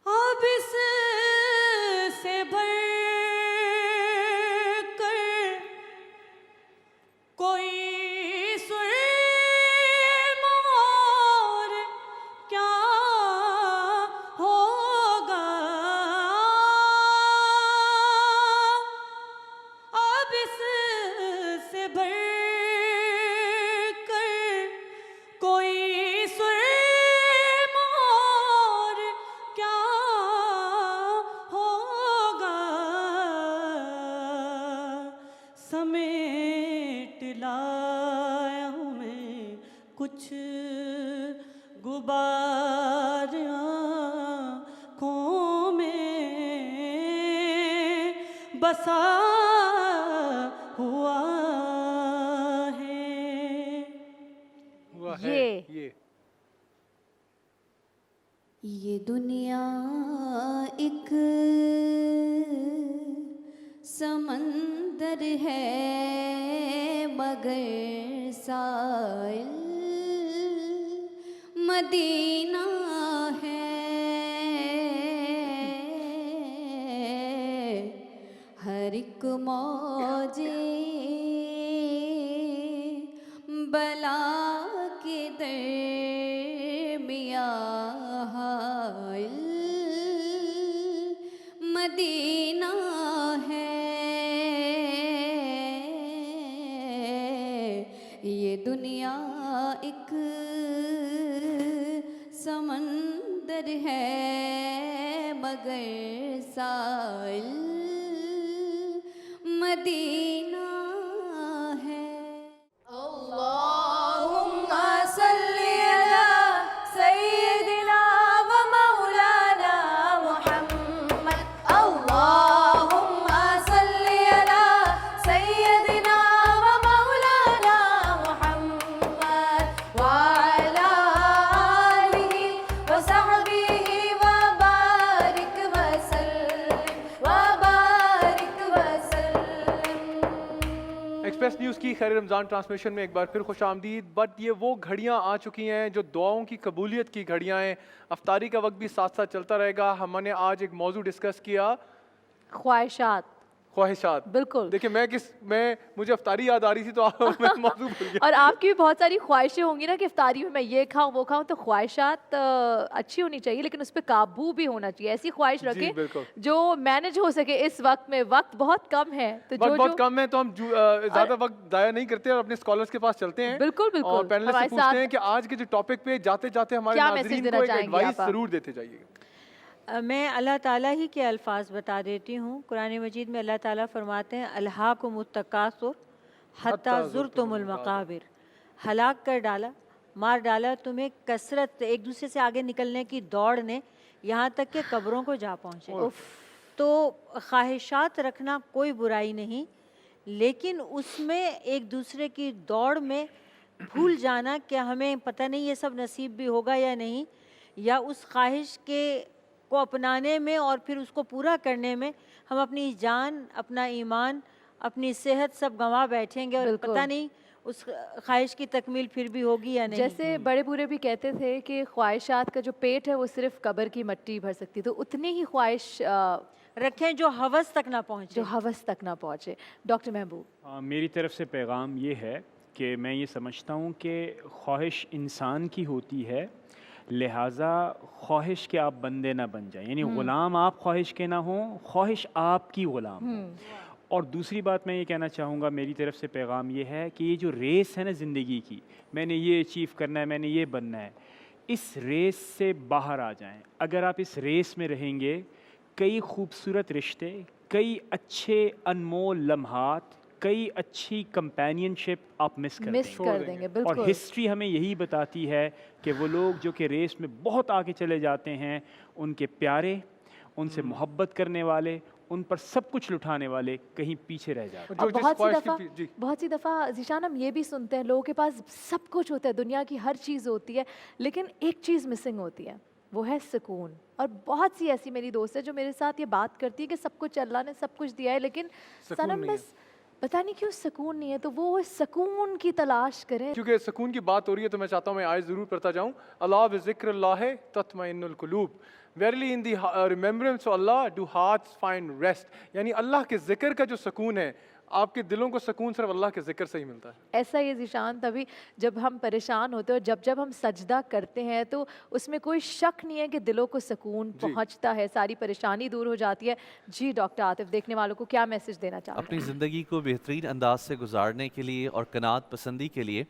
اب اس سے بڑھ کر کوئی سرم اور کیا ہوگا، اب اس سے بڑھ کر کوئی سرم اور کیا ہوگا. سمیٹ لایا ہوں میں کچھ غبار آنکھوں میں بسا ہوا ہے. یہ دنیا ایک سمندر ہے مگر سائل مدینہ ہے. ہر ایک موج بلا کے درمیان حائل مدینہ ہے. یہ دنیا ایک سمندر ہے مگر سائل مدینہ ہے. اللہم صلی علی سیدنا و مولانا محمد، اللہم صلی علی سیدنا و مولانا محمد، وعلی آلہ وصحبہ وبارک وسلم وبارک وسلم. ایکسپریس نیوز کی خیر رمضان ٹرانسمیشن میں ایک بار پھر خوش آمدید. بٹ یہ وہ گھڑیاں آ چکی ہیں جو دعاؤں کی قبولیت کی گھڑیاں ہیں. افطاری کا وقت بھی ساتھ ساتھ چلتا رہے گا. ہم نے آج ایک موضوع ڈسکس کیا، خواہشات. خواہشات. بالکل. دیکھیں میں مجھے افطاری یاد آ رہی تھی تو میں موضوع بھول گیا. اور آپ کی بھی بہت ساری خواہشیں ہوں گی نا کہ افطاری میں یہ کھاؤں وہ کھاؤں، تو خواہشات اچھی ہونی چاہیے لیکن اس پہ قابو بھی ہونا چاہیے. ایسی خواہش رکھیں جو مینج ہو سکے. اس وقت میں وقت بہت کم ہے تو بہت کم ہے تو ہم زیادہ وقت ضائع نہیں کرتے اور اپنے اسکالرس کے پاس چلتے ہیں. بالکل بالکل. اور پینلسٹ سے پوچھتے ہیں کہ آج کے جو ٹاپک پہ جاتے جاتے ہمارے ناظرین کو ایک ایڈوائس ضرور دیتے جائیے گا. میں اللہ تعالیٰ ہی کے الفاظ بتا دیتی ہوں. قرآن مجید میں اللہ تعالیٰ فرماتے ہیں الہاکم التکاثر حتی زرتم المقابر. ہلاک کر ڈالا، مار ڈالا تمہیں کثرت، ایک دوسرے سے آگے نکلنے کی دوڑ نے، یہاں تک کہ قبروں کو جا پہنچے. تو خواہشات رکھنا کوئی برائی نہیں، لیکن اس میں ایک دوسرے کی دوڑ میں بھول جانا کہ ہمیں پتہ نہیں یہ سب نصیب بھی ہوگا یا نہیں، یا اس خواہش کے کو اپنانے میں اور پھر اس کو پورا کرنے میں ہم اپنی جان، اپنا ایمان، اپنی صحت سب گنوا بیٹھیں گے اور پتہ نہیں اس خواہش کی تکمیل پھر بھی ہوگی یا نہیں. جیسے بڑے بوڑھے بھی کہتے تھے کہ خواہشات کا جو پیٹ ہے وہ صرف قبر کی مٹی بھر سکتی، تو اتنی ہی خواہش رکھیں جو ہوس تک نہ پہنچے. جو ہوس تک نہ پہنچے. ڈاکٹر محبوب، میری طرف سے پیغام یہ ہے کہ میں یہ سمجھتا ہوں کہ خواہش انسان کی ہوتی ہے، لہٰذا خواہش کے آپ بندے نہ بن جائیں، یعنی غلام آپ خواہش کے نہ ہوں، خواہش آپ کی غلام ہو. اور دوسری بات میں یہ کہنا چاہوں گا، میری طرف سے پیغام یہ ہے کہ یہ جو ریس ہے نا زندگی کی، میں نے یہ اچیو کرنا ہے، میں نے یہ بننا ہے، اس ریس سے باہر آ جائیں. اگر آپ اس ریس میں رہیں گے، کئی خوبصورت رشتے، کئی اچھے انمول لمحات، کئی اچھی کمپینین شپ آپ مس کر دیں گے. اور ہسٹری ہمیں یہی بتاتی ہے کہ وہ لوگ جو کہ ریس میں بہت آگے چلے جاتے ہیں، ان کے پیارے، ان سے محبت کرنے والے، ان پر سب کچھ لٹانے والے کہیں پیچھے رہ جاتے ہیں. بہت سی دفعہ ذیشان ہم یہ بھی سنتے ہیں لوگوں کے پاس سب کچھ ہوتا ہے، دنیا کی ہر چیز ہوتی ہے، لیکن ایک چیز مسنگ ہوتی ہے، وہ ہے سکون. اور بہت سی ایسی میری دوست ہے جو میرے ساتھ یہ بات کرتی ہے کہ سب کچھ اللہ نے سب کچھ دیا ہے، لیکن صنم بس پتہ نہیں کیوں سکون نہیں ہے. تو وہ سکون کی تلاش کریں. کیونکہ سکون کی بات ہو رہی ہے تو میں چاہتا ہوں میں آیت ضرور پڑھتا جاؤں. اللہ بذکر اللہ تطمئن القلوب. Verily in the remembrance of Allah do hearts find rest. یعنی اللہ کے ذکر کا جو سکون ہے، آپ کے دلوں کو سکون صرف اللہ کے ذکر سے ہی ملتا ہے. ایسا ہی ذیشان، تبھی جب ہم پریشان ہوتے ہیں اور جب ہم سجدہ کرتے ہیں تو اس میں کوئی شک نہیں ہے کہ دلوں کو سکون پہنچتا ہے، ساری پریشانی دور ہو جاتی ہے. جی ڈاکٹر عاطف، دیکھنے والوں کو کیا میسج دینا چاہتے ہیں؟ اپنی زندگی کو بہترین انداز سے گزارنے کے لیے اور قناعت پسندی کے لیے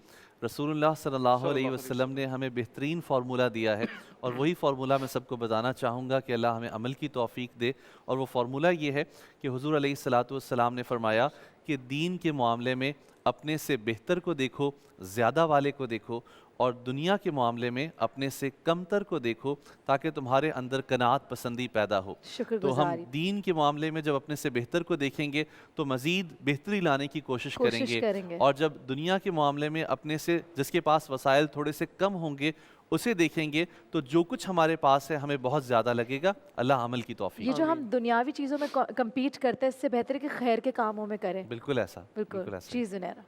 رسول اللہ صلی اللہ علیہ وسلم نے ہمیں بہترین فارمولہ دیا ہے، اور وہی فارمولہ میں سب کو بتانا چاہوں گا کہ اللہ ہمیں عمل کی توفیق دے. اور وہ فارمولہ یہ ہے کہ حضور علیہ السلام نے فرمایا کہ دین کے معاملے میں اپنے سے بہتر کو دیکھو، زیادہ والے کو دیکھو، اور دنیا کے معاملے میں اپنے سے کمتر کو دیکھو، تاکہ تمہارے اندر قناعت پسندی پیدا ہو. تو ہم دین کے معاملے میں جب اپنے سے بہتر کو دیکھیں گے تو مزید بہتری لانے کی کوشش کریں گے، اور جب دنیا کے معاملے میں اپنے سے جس کے پاس وسائل تھوڑے سے کم ہوں گے اسے دیکھیں گے تو جو کچھ ہمارے پاس ہے ہمیں بہت زیادہ لگے گا. اللہ عمل کی توفیق. یہ جو ہم دنیاوی چیزوں میں کمپیٹ کرتے ہیں، اس سے بہتر ہے کہ خیر کے کاموں میں کریں. بالکل ایسا. بالکل. چیز زنیرہ،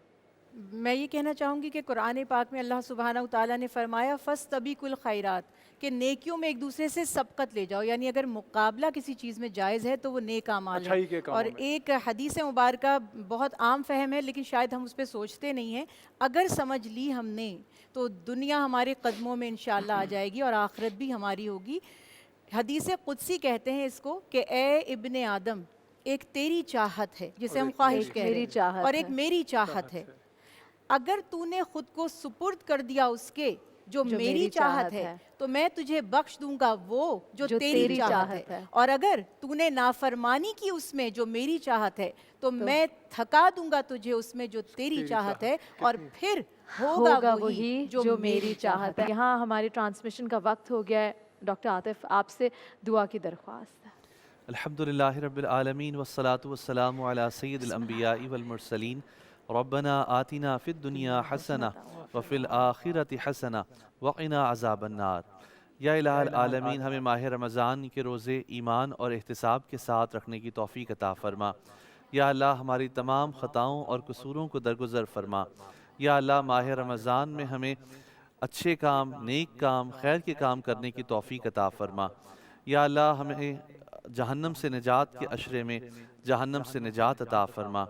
میں یہ کہنا چاہوں گی کہ قرآن پاک میں اللہ سبحانہ وتعالیٰ نے فرمایا فاستبقوا الخیرات، کہ نیکیوں میں ایک دوسرے سے سبقت لے جاؤ. یعنی اگر مقابلہ کسی چیز میں جائز ہے تو وہ نیک اعمال ہے. اور ایک حدیث مبارکہ بہت عام فہم ہے لیکن شاید ہم اس پہ سوچتے نہیں ہیں، اگر سمجھ لی ہم نے تو دنیا ہمارے قدموں میں انشاءاللہ آ جائے گی اور آخرت بھی ہماری ہوگی. حدیث قدسی کہتے ہیں اس کو کہ اے ابن آدم، ایک تیری چاہت ہے جسے ہم خواہش کہہ رہے ہیں، اور ایک میری چاہت ہے. اگر تو نے خود کو سپرد کر دیا اس کے جو میری چاہت ہے تو میں تجھے بخش دوں گا وہ جو تیری چاہت ہے، اور اگر تو نے نافرمانی کی اس میں جو میری چاہت ہے تو میں تھکا دوں گا تجھے اس میں جو تیری چاہت ہے، اور پھر ہوگا وہی جو میری چاہت ہے. یہاں ہماری ٹرانسمیشن کا وقت ہو گیا ہے. ڈاکٹر عاطف، آپ سے دعا کی درخواست ہے. الحمدللہ رب العالمین والصلاة والسلام علی سید الانبیاء والمرسلین. ربنا آتنا فی الدنیا حسنہ وفی الآخرۃ حسنہ وقنا عذاب النار. یا الہ العالمین، ہمیں ماہ رمضان کے روزے ایمان اور احتساب کے ساتھ رکھنے کی توفیق عطا فرما. یا اللہ ہماری تمام خطاؤں اور قصوروں کو درگزر فرما. یا اللہ ماہ رمضان میں ہمیں اچھے کام، نیک کام، خیر کے کام کرنے کی توفیق عطا فرما. یا اللہ ہمیں جہنم سے نجات کے عشرے میں جہنم سے نجات عطا فرما.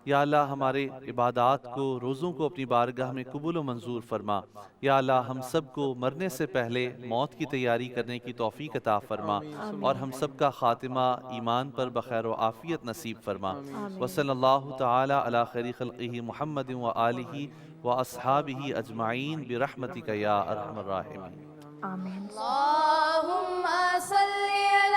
یا اللہ ہمارے عبادات کو، روزوں کو اپنی بارگاہ میں قبول و منظور فرما. یا اللہ ہم سب کو مرنے سے پہلے موت کی تیاری کرنے کی توفیق عطا فرما، اور ہم سب کا خاتمہ ایمان پر بخیر و عافیت نصیب فرما. وصلی اللہ تعالی علی خیر خلقہ محمد و آلہ و اصحابہ اجمعین برحمتک یا ارحم الراحمین. آمین. اللہم صلی علی